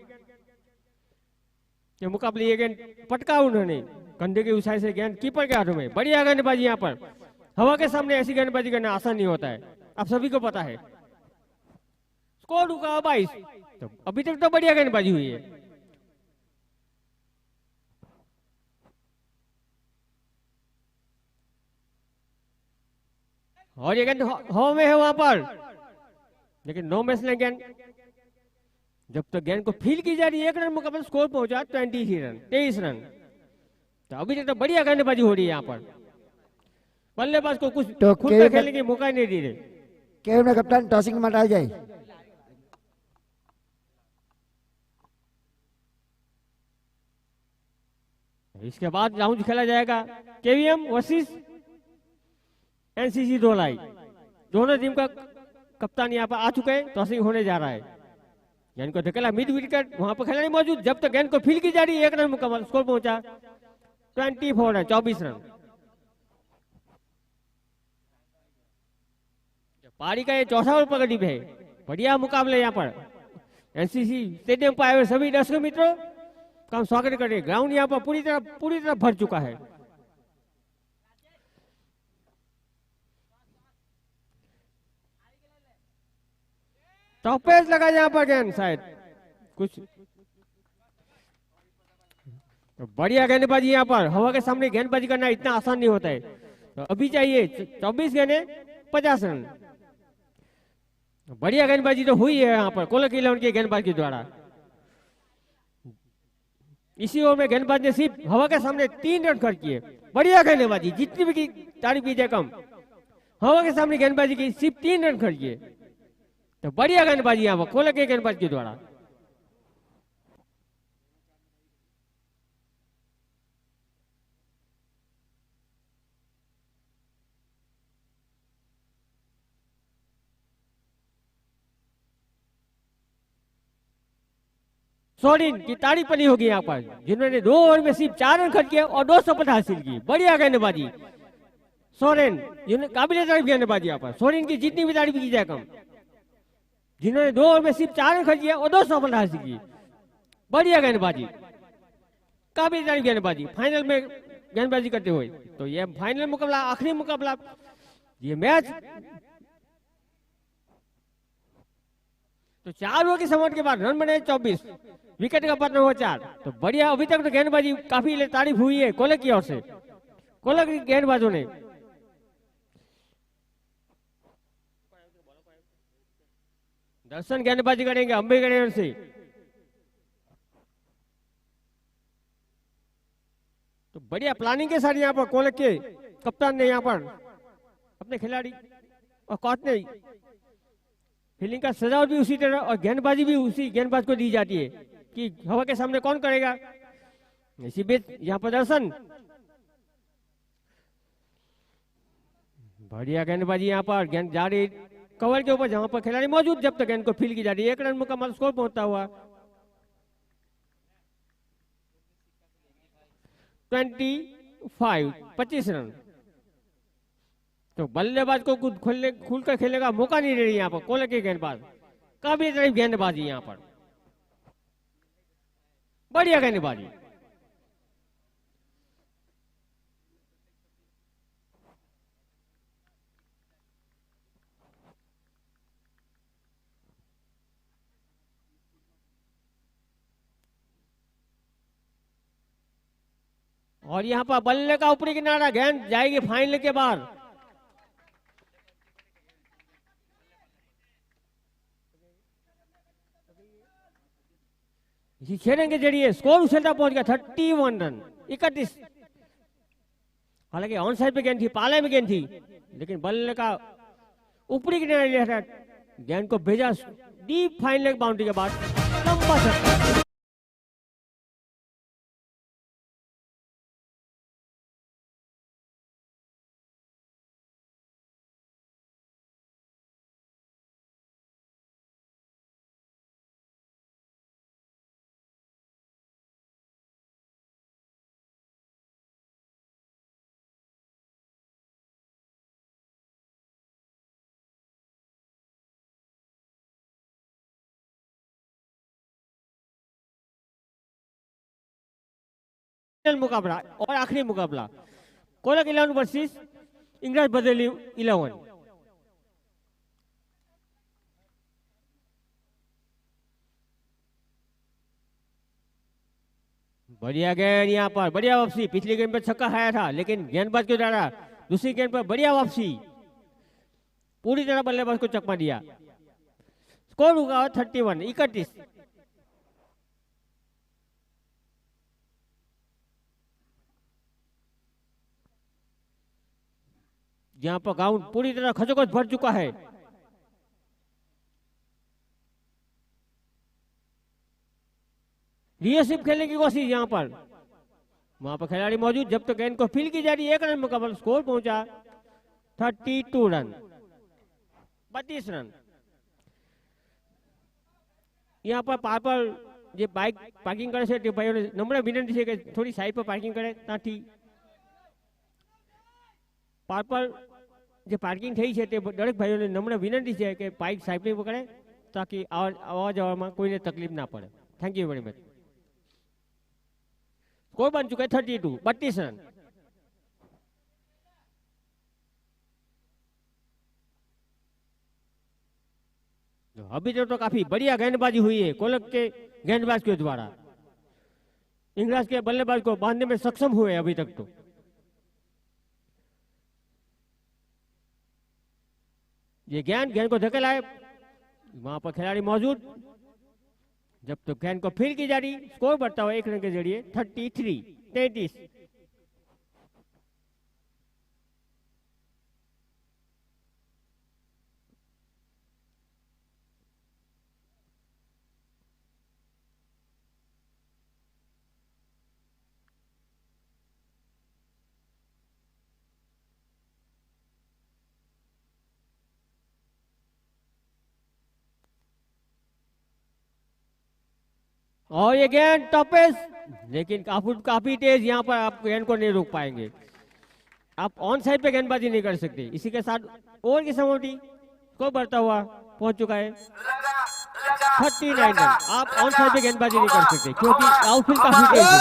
के मुकाबले ये गेंद पटका उन्होंने कंधे के ऊंचाई से, गेंद कीपर के हाथों में। बढ़िया गेंदबाजी यहाँ पर। हवा के सामने ऐसी गेंदबाजी करना आसान नहीं होता है, आप सभी को पता है। स्कोर रुका 22। तो अभी तक तो बढ़िया गेंदबाजी हुई है। और ये गेंद हवा में है वहां पर, लेकिन नो मिस ने गेंद। जब तक गेंद को फील की जा रही है, 1 रन मुकाबले, स्कोर पहुंचा 23 रन। तो अभी तक तो बढ़िया गेंदबाजी हो रही है यहाँ पर। बल्लेबाज को कुछ तो खुद का खेलने की मौका ही नहीं दे रहे। केवीएम ना कप्तान टॉसिंग में आ जाए। इसके बाद राउंड खेला जाएगा केवीएम वर्सेस एनसीसी धोलाई। दोनों टीम का कप्तान यहाँ पर आ चुके हैं, टॉसिंग होने जा रहा है। गेंद को धकेला मिड विकेट, वहां पर खिलाड़ी मौजूद। जब तक गेंद को फील की जा रही है, 1 रन मुकम्मल, स्कोर पहुंचा 24 है, 24 रन। पारी का ये चौथा ओवर पकड़ी है। बढ़िया मुकाबले यहाँ पर। एनसीसी स्टेडियम पर आए हुए सभी दर्शक मित्रों का हम स्वागत करें। ग्राउंड यहाँ पर पूरी तरह भर चुका है। टॉपेज लगा यहाँ पर गेंद शायद कुछ तो बढ़िया गेंदबाजी यहाँ पर। हवा के सामने गेंदबाजी करना इतना आसान नहीं होता है। तो अभी चाहिए 24 गेंदे 50 रन। बढ़िया गेंदबाजी तो हुई है यहाँ पर कोलक 11 के गेंदबाज के द्वारा। इसी ओवर में गेंदबाज ने सिर्फ हवा के सामने 3 रन खर्च किए। बढ़िया गेंदबाजी, जितनी भी की तारीफ की जाए कम। हवा के सामने गेंदबाजी की सिर्फ 3 रन खर्च किए। तो बढ़िया गेंदबाजी यहाँ पर कोलक के गेंदबाज के द्वारा। सोरेन की तारीफ नहीं होगी यहाँ पर, जिन्होंने 2 ओवर में सिर्फ 4 रन खर्च किए और 200 पद हासिल की। बढ़िया गेंदबाजी सोरेन, जिन्होंने काबिल तारीफ गेंदबाजी यहाँ पर। सोरेन की जितनी भी तारीफ की जाए कम, जिन्होंने 2 ओवर में सिर्फ 4 रन खर्च किए और 200 पद हासिल की। बढ़िया गेंदबाजी, काबिल तारीफ गेंदबाजी फाइनल में गेंदबाजी करते हुए। तो ये फाइनल मुकाबला, आखिरी मुकाबला, ये मैच तो 4 ओवर की समाप्ति के बाद रन बने 24, विकेट का पतन हुआ 4। तो बढ़िया, अभी तक तो गेंदबाजी काफी तारीफ हुई है कोलक की ओर से। कोलक की गेंदबाजों ने दर्शन गेंदबाजी करेंगे अंबेडकर से। तो बढ़िया प्लानिंग के साथ यहाँ पर कोलक के कप्तान ने यहाँ पर अपने खिलाड़ी और कोच ने फील्डिंग का सजावट भी उसी तरह और गेंदबाजी भी उसी गेंदबाज को दी जाती है कि हवा के सामने कौन करेगा। इसी बीच यहाँ प्रदर्शन, बढ़िया गेंदबाजी यहाँ पर, गेंद जा रही कवर के ऊपर जहां पर खिलाड़ी मौजूद, जब तक गेंद को फील की जा रही है। 1 रन मुकम्मल, स्कोर पहुंचता हुआ 25 रन। तो बल्लेबाज को कुछ खुलकर खेलने का मौका नहीं दे रही यहाँ पर कोलक के गेंदबाज। काबिल तारीफ गेंदबाजी यहाँ पर, बढ़िया गेंदबाजी। और यहाँ पर बल्ले का ऊपरी किनारा, गेंद जाएगी फाइनल के बाद। इसी खेलने के जरिए स्कोर उछलता पहुंच गया 31 रन 31। हालांकि ऑन साइड पे गेंद थी, पाले में गेंद थी, लेकिन बल्ले का ऊपरी किनारे लिया था, गेंद को भेजा डीप फाइनल बाउंड्री के बाद लंबा छक्का। मुकाबला और आखिरी मुकाबला कोलक 11 वर्सेस इंग्लैंड बदली 11। बढ़िया गेंद यहाँ पर, बढ़िया वापसी। पिछली गेंद पर छक्का खाया था, लेकिन गेंदबाज के द्वारा दूसरी गेंद पर बढ़िया वापसी, पूरी तरह बल्लेबाज को चकमा दिया। स्कोर हुआ 31। जहां पर ग्राउंड पूरी तरह खचोखच भर चुका है। लीडरशिप खेलने की कोशिश यहाँ पर, वहां पर खिलाड़ी मौजूद, जब तक गेंद को फील की जा रही है। 1 रन मुकाबला, स्कोर पहुंचा 32 रन 32 रन। यहाँ पर पार જે બાઇક પાર્કિંગ કરે છે તે ભાઈઓને નમ્ર વિનંતી છે કે થોડી સાઈડ પર પાર્કિંગ કરે, ત્યાંથી પાર પર જે પાર્કિંગ થઈ છે તે દરેક ભાઈઓને નમ્ર વિનંતી છે કે બાઇક સાઈડ પર કરે, તાકી આવવા જવામાં કોઈને તકલીફ ના પડે। Thank you very much. Score બન ચુકા 32 રન। तो अभी तो काफी बढ़िया गेंदबाजी हुई है कोलक के गेंदबाज के द्वारा। इंग्लैंड के बल्लेबाज को बांधने में सक्षम हुए अभी तक तो। ये गेंद को धकेला है, वहां पर खिलाड़ी मौजूद, जब तो गेंद को फील्ड की जा रही, स्कोर बढ़ता हुआ 1 रन के जरिए 33। और ये गेंद टॉपेस, लेकिन काफी तेज, यहाँ पर आप गेंद को नहीं रोक पाएंगे। आप ऑन साइड पे गेंदबाजी नहीं कर सकते। इसी के साथ ओवर की समाप्ति, स्कोर बढ़ता हुआ पहुंच चुका है 39 रन। आप ऑन साइड पे गेंदबाजी नहीं कर सकते क्योंकि आउटफील्ड काफी तेज है।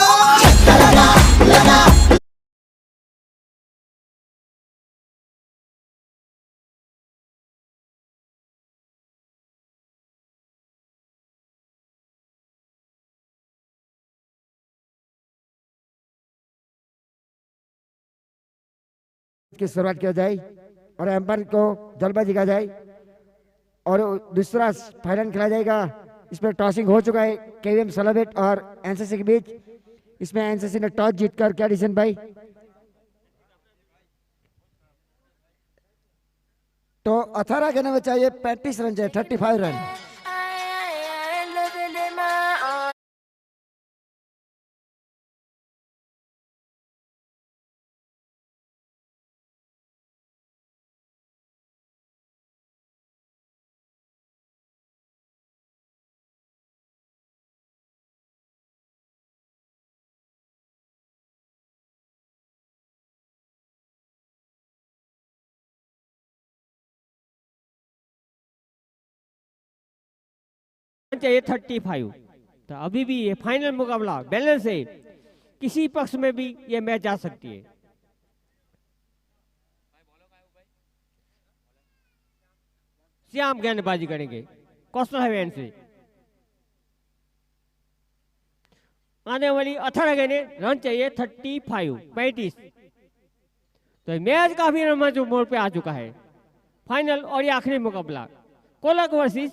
की शुरुआत किया जाए और एम्पायर को जल्दबाजी का जाए और दूसरा फाइनल खेला जाएगा। इसमें टॉसिंग हो चुका है केवीएम सलावेट और एनसीसी के बीच। इसमें एनसीसी ने टॉस जीतकर क्या डिसीजन भाई? तो 18 गेंद में चाहिए 35 रन चाहिए, 35 रन। चाहिए 35। तो अभी भी ये फाइनल मुकाबला बैलेंस है, किसी पक्ष में भी ये मैच जा सकती है। श्याम गेंदबाजी करेंगे कोस्टल हाईवे से। आने वाली 18 गेंदें, रन चाहिए 35। तो मैच काफी रोमांचक मोड़ पे आ चुका है। फाइनल और ये आखिरी मुकाबला कोलक वर्सेस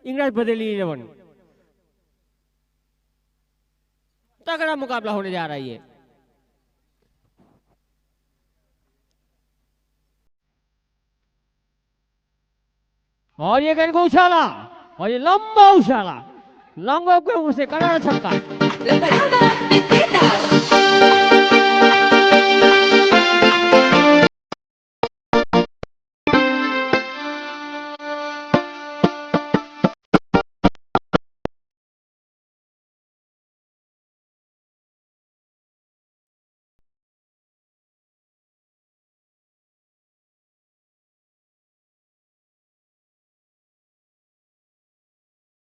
इंग्लैंड बदली 11। तगड़ा मुकाबला होने जा रहा है। और ये गेंद को उछाला और ये लंबा उछाला, लंबा के मुंह से करारा छक्का।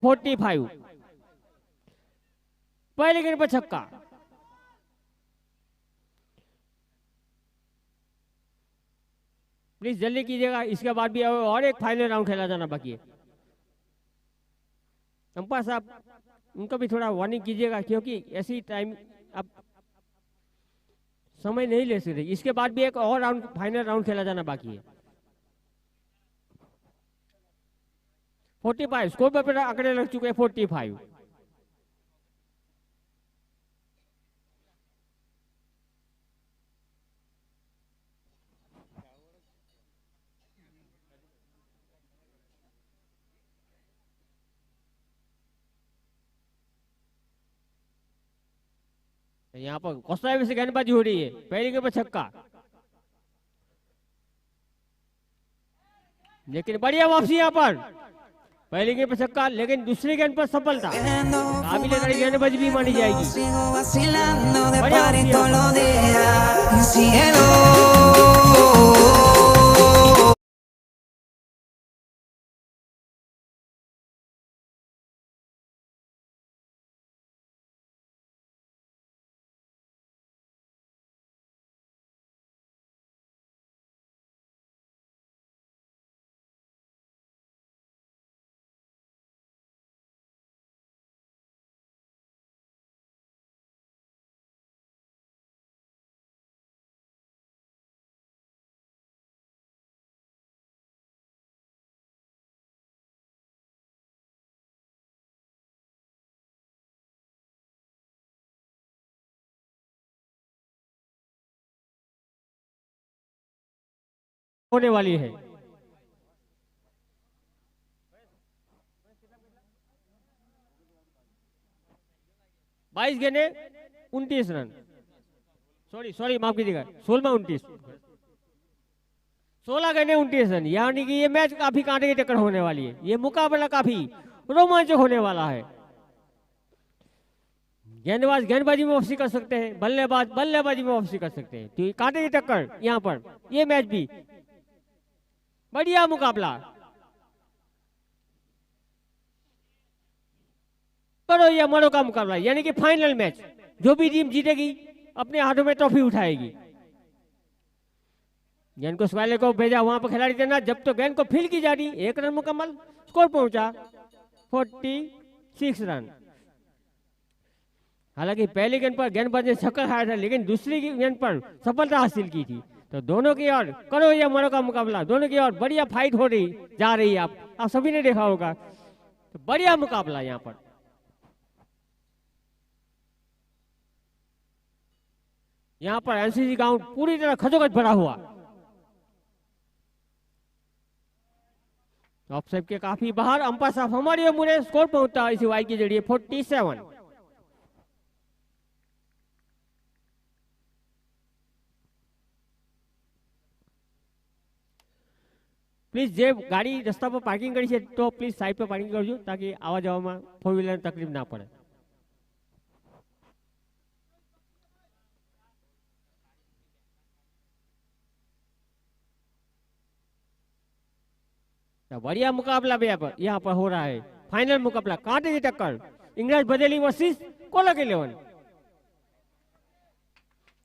फोर्टी 45। पहले गेंद पर छक्का। प्लीज जल्दी कीजिएगा, इसके बाद भी और एक फाइनल राउंड खेला जाना बाकी है। अंपायर साहब, उनको भी थोड़ा वार्निंग कीजिएगा क्योंकि ऐसी टाइम आप समय नहीं ले सकते। इसके बाद भी एक और राउंड, फाइनल राउंड खेला जाना बाकी है। 45 स्कोर पर आंकड़े लग चुके हैं 45। यहाँ पर कोस्टा से गेंदबाजी हो रही है, पहले गेंद पर छक्का, लेकिन बढ़िया वापसी यहाँ पर। पहली गेंद पर छक्का, लेकिन दूसरी गेंद पर सफलता। काबिल गेंदबाजी भी मानी जाएगी। बढ़िया होने वाली है। बाईस गेंदे 29 रन, सॉरी माफ कीजिएगा, 16-29, 16 गेंदे 29 रन, यानी कि ये मैच काफी कांटे की टक्कर होने वाली है। ये मुकाबला काफी रोमांचक होने वाला है। गेंदबाज गेंदबाजी में वापसी कर सकते हैं, बल्लेबाज बल्लेबाजी में वापसी कर सकते हैं। तो ये कांटे की टक्कर यहाँ पर, ये मैच भी बढ़िया मुकाबला, करो या मरो का मुकाबला, यानी कि फाइनल मैच। जो भी टीम जीतेगी अपने हाथों में ट्रॉफी उठाएगी। गेंद को स्क्वायर को भेजा, वहां पर खिलाड़ी देना, जब तो गेंद को फील की जा रही, 1 रन मुकम्मल, स्कोर पहुंचा 46 रन। हालांकि पहली गेंद पर गेंदबाज ने छक्का खाया था, लेकिन दूसरी गेंद पर सफलता हासिल की थी। तो दोनों की ओर करो या मरो का मुकाबला, दोनों की ओर बढ़िया फाइट हो रही जा रही है। आप सभी ने देखा होगा, तो बढ़िया मुकाबला यहाँ पर। यहाँ पर एनसीसी ग्राउंड पूरी तरह खचोखच भरा हुआ। ऑफ साइड के काफी बाहर, अंपायर साहब हमारी ओर मुड़े, स्कोर पहुंचता इसी वाई के जरिए 47। प्लीज જે ગાડી રસ્તા પર પાર્કિંગ કરી છે તો પ્લીઝ સાઈડ પર પાર્કિંગ કરજો, તાકી આવા જવામાં ફોર વ્હીલર તકલીફ ના પડે। बढ़िया मुकाबला भी यहाँ पर हो रहा है। फाइनल मुकाबला, कांटे की टक्कर, इंग्लिश बदेली वर्सेस कोलक 11।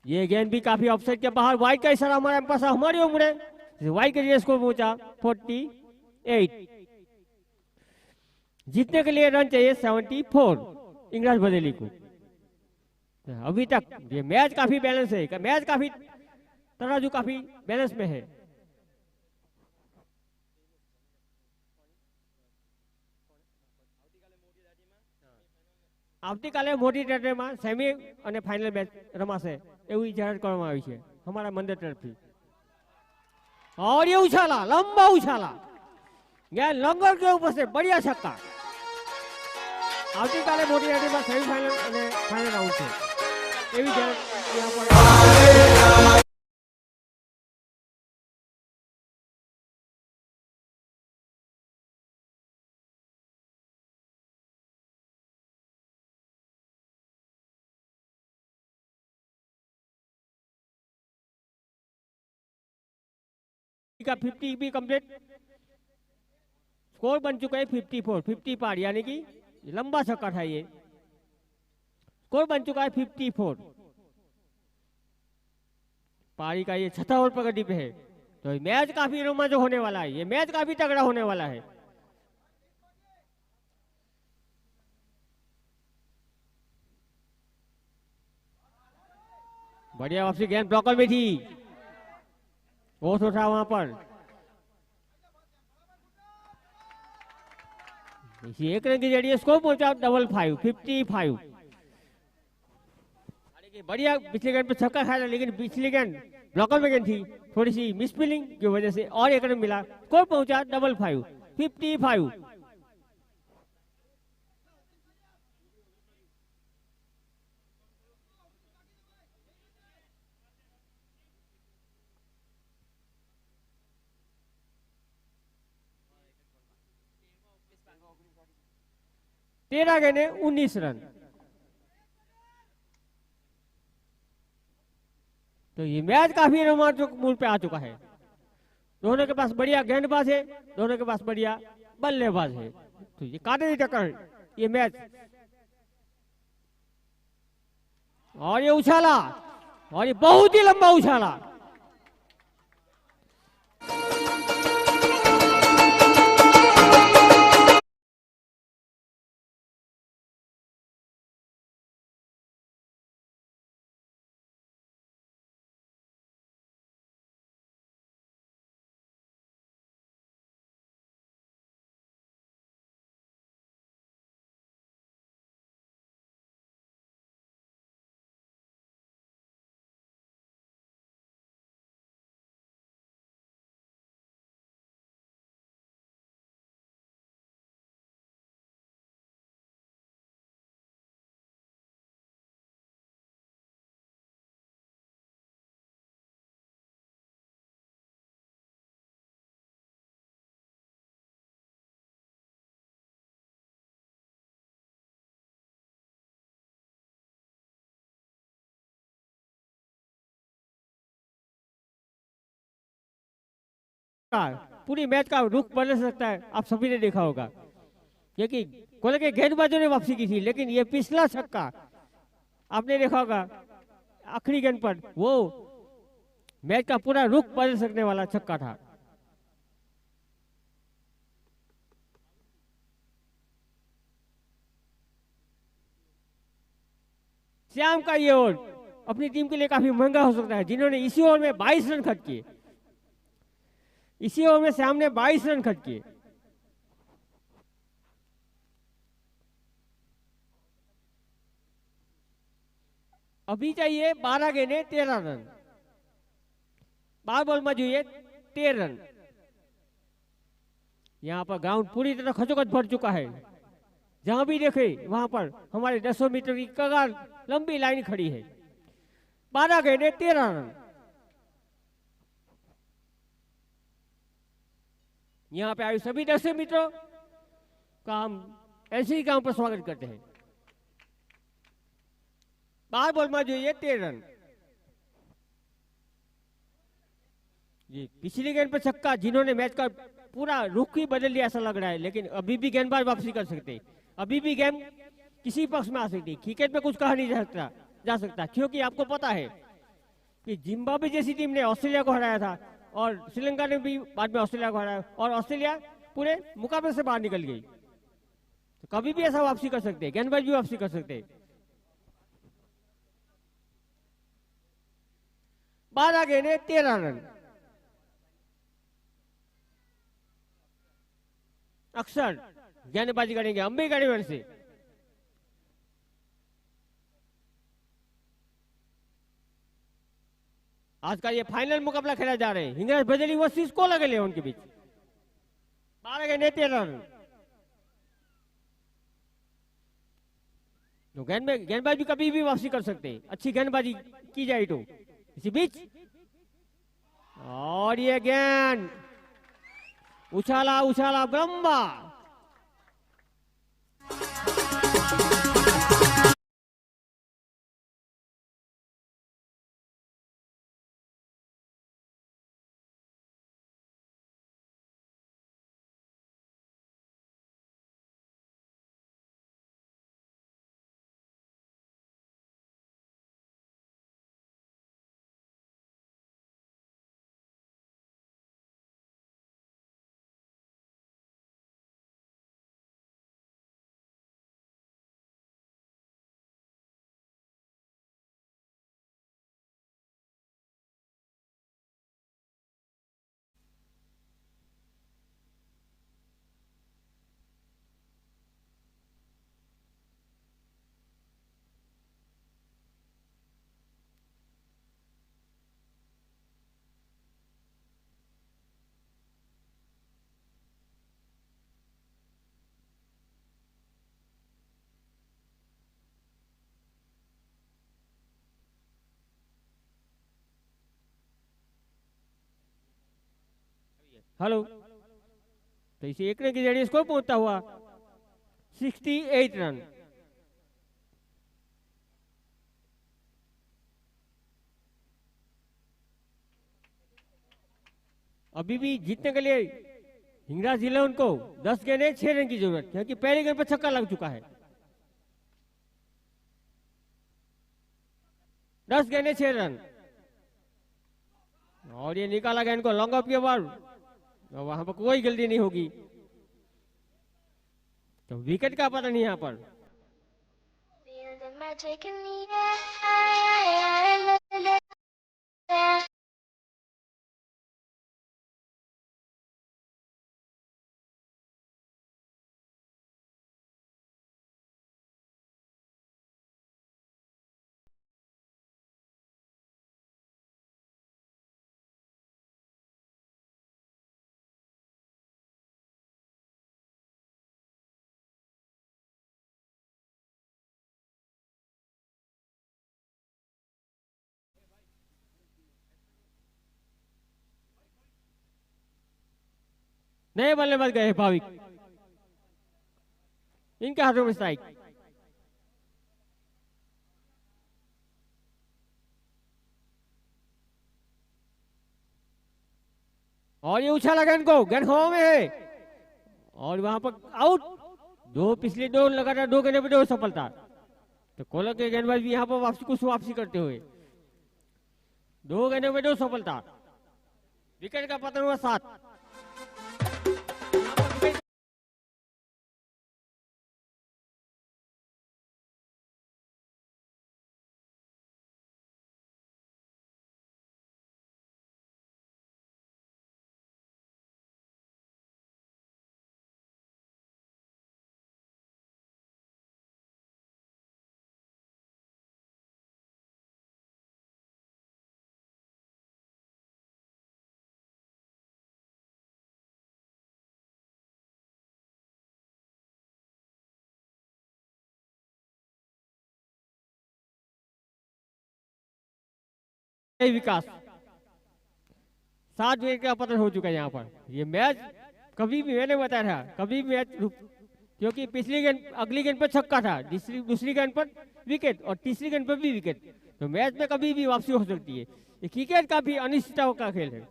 ये गेंद भी काफी ऑफसाइड के बाहर, वाइड का इशारा हमारे पास हमारी ओर मुड़े, वाइड के लिए स्कोर पहुंचा 48। जीतने के लिए रन चाहिए 74 इंग्लिश बदेली को। अभी तक ये मैच काफी बैलेंस है, मैच काफी तराजू काफी बैलेंस में है। આવતીકાલે મોટી ટેટમાં સેમી અને ફાઇનલ મેચ રમાશે એવી જાહેરાત કરવામાં આવી છે हमारा मंदिर तरफથી। और ये उछाला, लंबा उछाला, ये लंगर के ऊपर से बढ़िया छक्का। આવતીકાલે મોટી ટેટમાં સેમીફાइनल અને ફાઇનલ રાઉન્ડ છે એવી જાહેરાત यहाँ पर। का 50 भी कंप्लीट, स्कोर बन चुका है 54, 50 पार, यानी कि लंबा छक्का था ये। स्कोर बन चुका है 54। पारी का ये छठा ओवर प्रगति पे है। तो मैच काफी रोमांचक होने वाला है, ये मैच काफी तगड़ा होने वाला है। बढ़िया वापसी, गेंद ब्लॉकर में थी, बहुत उठा वहां पर। इसी 1 रन के जरिए स्कोर पहुंचा 55। बढ़िया पिछले गेंद पे छक्का खाया, लेकिन पिछली गेंद ब्लॉकर में गेंद थी, थोड़ी सी मिसफीलिंग की वजह से और 1 रन मिला, स्कोर पहुंचा 55। तेरह गेंदे 19 रन। तो ये मैच काफी रोमांचक मूड पे आ चुका है। दोनों के पास बढ़िया गेंदबाज है, दोनों के पास बढ़िया बल्लेबाज है। तो ये कांटे की टक्कर, ये मैच। और ये उछाला, और ये बहुत ही लंबा उछाला। पूरी मैच का रुख बदल सकता है। आप सभी ने देखा होगा क्योंकि कोहली के गेंदबाजों ने वापसी की थी, लेकिन ये पिछला छक्का आपने देखा होगा आखिरी गेंद पर, वो मैच का पूरा रुख बदल सकने वाला छक्का था। श्याम का ये ओवर अपनी टीम के लिए काफी महंगा हो सकता है, जिन्होंने इसी ओवर में 22 रन खर्च किए। इसी ओवर में श्याम ने 22 रन खर्च किए। अभी चाहिए 12 गेंदें 13 रन, 12 बॉल में चाहिए 13 रन। यहाँ पर ग्राउंड पूरी तरह खचोखच भर चुका है। जहां भी देखे वहां पर हमारे 200 मीटर की कगार लंबी लाइन खड़ी है। 12 गेंदें 13 रन। यहाँ पे आए सभी 200 मित्रों का हम ऐसे ही काम पर स्वागत करते हैं। 12 बॉल में જોઈએ 13 रन। जी पिछली गेंद पर छक्का, जिन्होंने मैच का पूरा रुख ही बदल दिया ऐसा लग रहा है, लेकिन अभी भी गेंदबाज वापसी कर सकते, अभी भी गेंद किसी पक्ष में आ सकती। क्रिकेट में कुछ कहा नहीं जा सकता क्योंकि आपको पता है कि जिम्बाब्वे जैसी टीम ने ऑस्ट्रेलिया को हराया था और श्रीलंका ने भी बाद में ऑस्ट्रेलिया को हराया और ऑस्ट्रेलिया पूरे मुकाबले से बाहर निकल गई। तो कभी भी ऐसा वापसी कर सकते, गेंदबाज भी वापसी कर सकते। 12 गेंदें 13 रन। अक्सर गेंदबाजी करेंगे अंबे गाड़ीवर से। आज का ये फाइनल मुकाबला खेला जा रहे हैं हिंगराज बजेली वर्सेस कोला गेलेवन के बीच। 12 गेंदें 13 रन। तो गेंदबाज भी कभी भी वापसी कर सकते हैं, अच्छी गेंदबाजी की जाए तो। इसी बीच और ये गेंद उछाला उछाला लंबा। हेलो, तो इसे एक रन के जरिए स्कोर पहुंचता हुआ 68 रन। अभी भी जीतने के लिए हिंगराज इलेवन को 10 गेंदें 6 रन की जरूरत, क्योंकि पहले गेंद पर छक्का लग चुका है। 10 गेंदें 6 रन और ये निकाला गेंद को लॉन्ग ऑफ के बाद, वहां पर कोई गलती नहीं होगी, तो विकेट का पता नहीं यहाँ पर। नए बल्लेबाज गए भाविक, इनके हाथों में स्ट्राइक। और ये उछाला गेंद को, गेंद हवा में है और वहां पर आउट। पिछले दो लगातार 2 गेंदों पे 2 सफलता। तो कोलक के गेंदबाज भी यहाँ पर वापसी करते हुए 2 गेंदों में 2 सफलता। विकेट का पतन हुआ 7। विकास 7 विकेट का पतन हो चुका है यहाँ पर। ये मैच कभी भी मैंने बताया था, कभी भी मैच क्योंकि पिछली गेंद अगली गेंद पर छक्का था, दूसरी गेंद पर विकेट और तीसरी गेंद पर भी विकेट। तो मैच में कभी भी वापसी हो सकती है। ये क्रिकेट का भी अनिश्चितता का खेल है।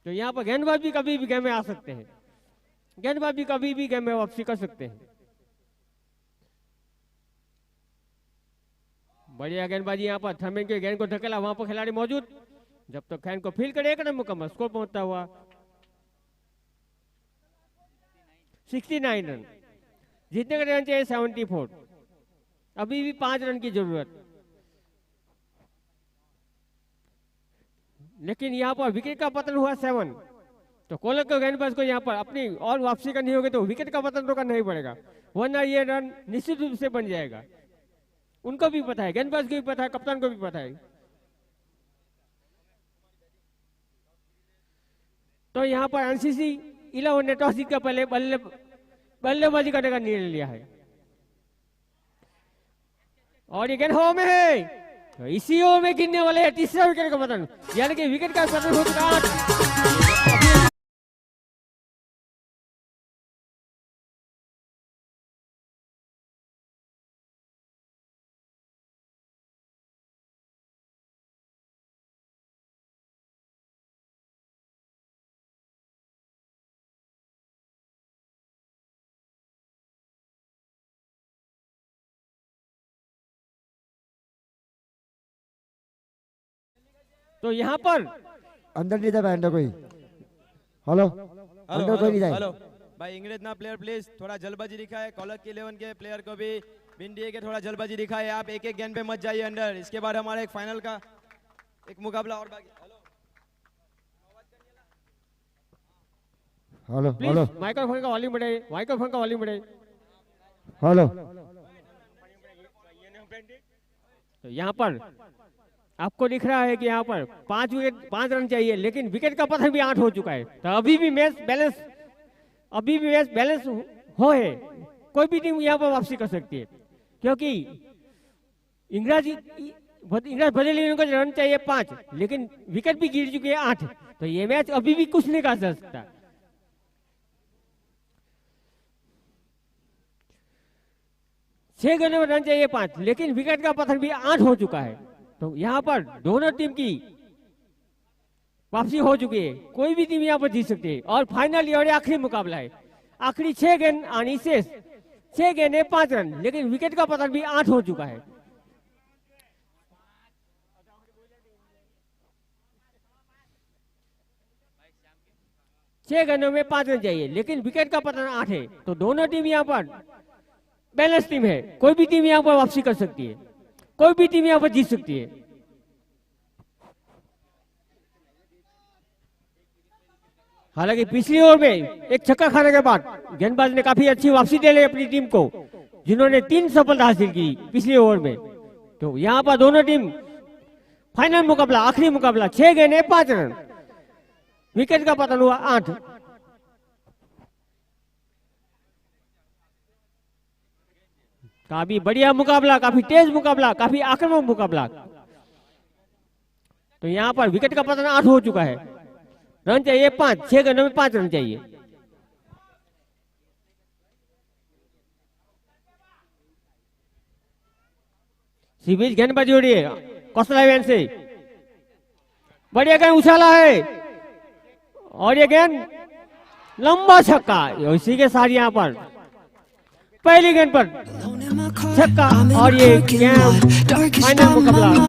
तो यहाँ पर गेंदबाज भी कभी भी गेम में आ सकते हैं, गेंदबाज भी कभी भी गेम में वापसी कर सकते हैं। बढ़िया गेंदबाजी यहाँ पर, थर्मेन के गेंद को धकेला, वहां पर खिलाड़ी मौजूद, जब तक गेंद को फील करे 1 रन मुकम्मल, स्कोर पहुंचता हुआ 69 रन। जीतने का रन चाहिए 74, अभी भी 5 रन की जरूरत। लेकिन यहाँ पर विकेट का पतन हुआ 7। तो कोलक के गेंदबाज को यहाँ पर अपनी और वापसी करनी होगी तो विकेट का पतन तो करना ही पड़ेगा, वरना ये रन निश्चित रूप से बन जाएगा। उनको भी पता है, गेंदबाज को भी पता है, कप्तान को भी पता है। तो यहाँ पर एनसीसी 11 ने टॉस जीत कर पहले बल्लेबाजी करने का निर्णय लिया है और ये गेंद हवा में है। तो इसी ओवर में गिरने वाले है तीसरा विकेट का पतन, यानी कि विकेट का पतन हो चुका है। तो यहाँ पर अंदर नहीं जाए अंदर कोई। हेलो अंदर कोई नहीं जाए। हेलो भाई, इंग्रेज ना प्लेयर प्लीज थोड़ा जल्दबाजी दिखा है। कॉलर के 11 के प्लेयर को भी बिन दिए के थोड़ा जल्दबाजी दिखा है। आप एक एक गेंद पे मत जाइए अंदर। इसके बाद हमारा एक फाइनल का एक मुकाबला और बाकी। हेलो प्लीज माइक्रोफोन का वॉल्यूम बढ़ाइए, माइक्रोफोन का वॉल्यूम बढ़ाइए। हेलो तो यहाँ पर आपको दिख रहा है कि यहाँ पर 5 रन चाहिए, लेकिन विकेट का पतन भी 8 हो चुका है। तो अभी भी मैच बैलेंस हो है। कोई भी टीम यहाँ पर वापसी कर सकती है, क्योंकि इंग्रज बदली को रन चाहिए 5, लेकिन विकेट भी गिर चुके हैं 8। तो ये मैच अभी भी कुछ नहीं कर सकता। छह गेंदों में रन चाहिए 5, लेकिन विकेट का पतन भी 8 हो चुका है। तो यहाँ पर दोनों टीम की वापसी हो चुकी है, कोई भी टीम यहाँ पर जीत सकती है। और फाइनल और आखिरी मुकाबला है, आखिरी 6 गेंद आनी शेष, 6 गेंद 5 रन, लेकिन विकेट का पतन भी 8 हो चुका है। छह गेंदों में 5 रन चाहिए, लेकिन विकेट का पतन 8 है। तो दोनों टीम यहाँ पर बैलेंस टीम है, कोई भी टीम यहाँ पर वापसी कर सकती है, कोई भी टीम यहाँ पर जीत सकती है। हालांकि पिछली ओवर में एक छक्का खाने के बाद गेंदबाज ने काफी अच्छी वापसी दे ली अपनी टीम को, जिन्होंने 3 सफलता हासिल की पिछली ओवर में। तो यहाँ पर दोनों टीम फाइनल मुकाबला, आखिरी मुकाबला, 6 गेंद 5 रन, विकेट का पतन हुआ 8। काफी बढ़िया मुकाबला, काफी तेज मुकाबला, काफी आक्रामक मुकाबला। तो यहाँ पर विकेट का पतन 8 हो चुका है, रन चाहिए 5, 6 गेंदों में 5 रन चाहिए। सीबीच गेंदबाजी हो रही है कौशल से, बढ़िया गेंद उछाला है और ये गेंद लंबा छक्का, इसी के साथ यहाँ पर पहली गेंद पर छक्का और ये गेंद फाइनल मुकाबला।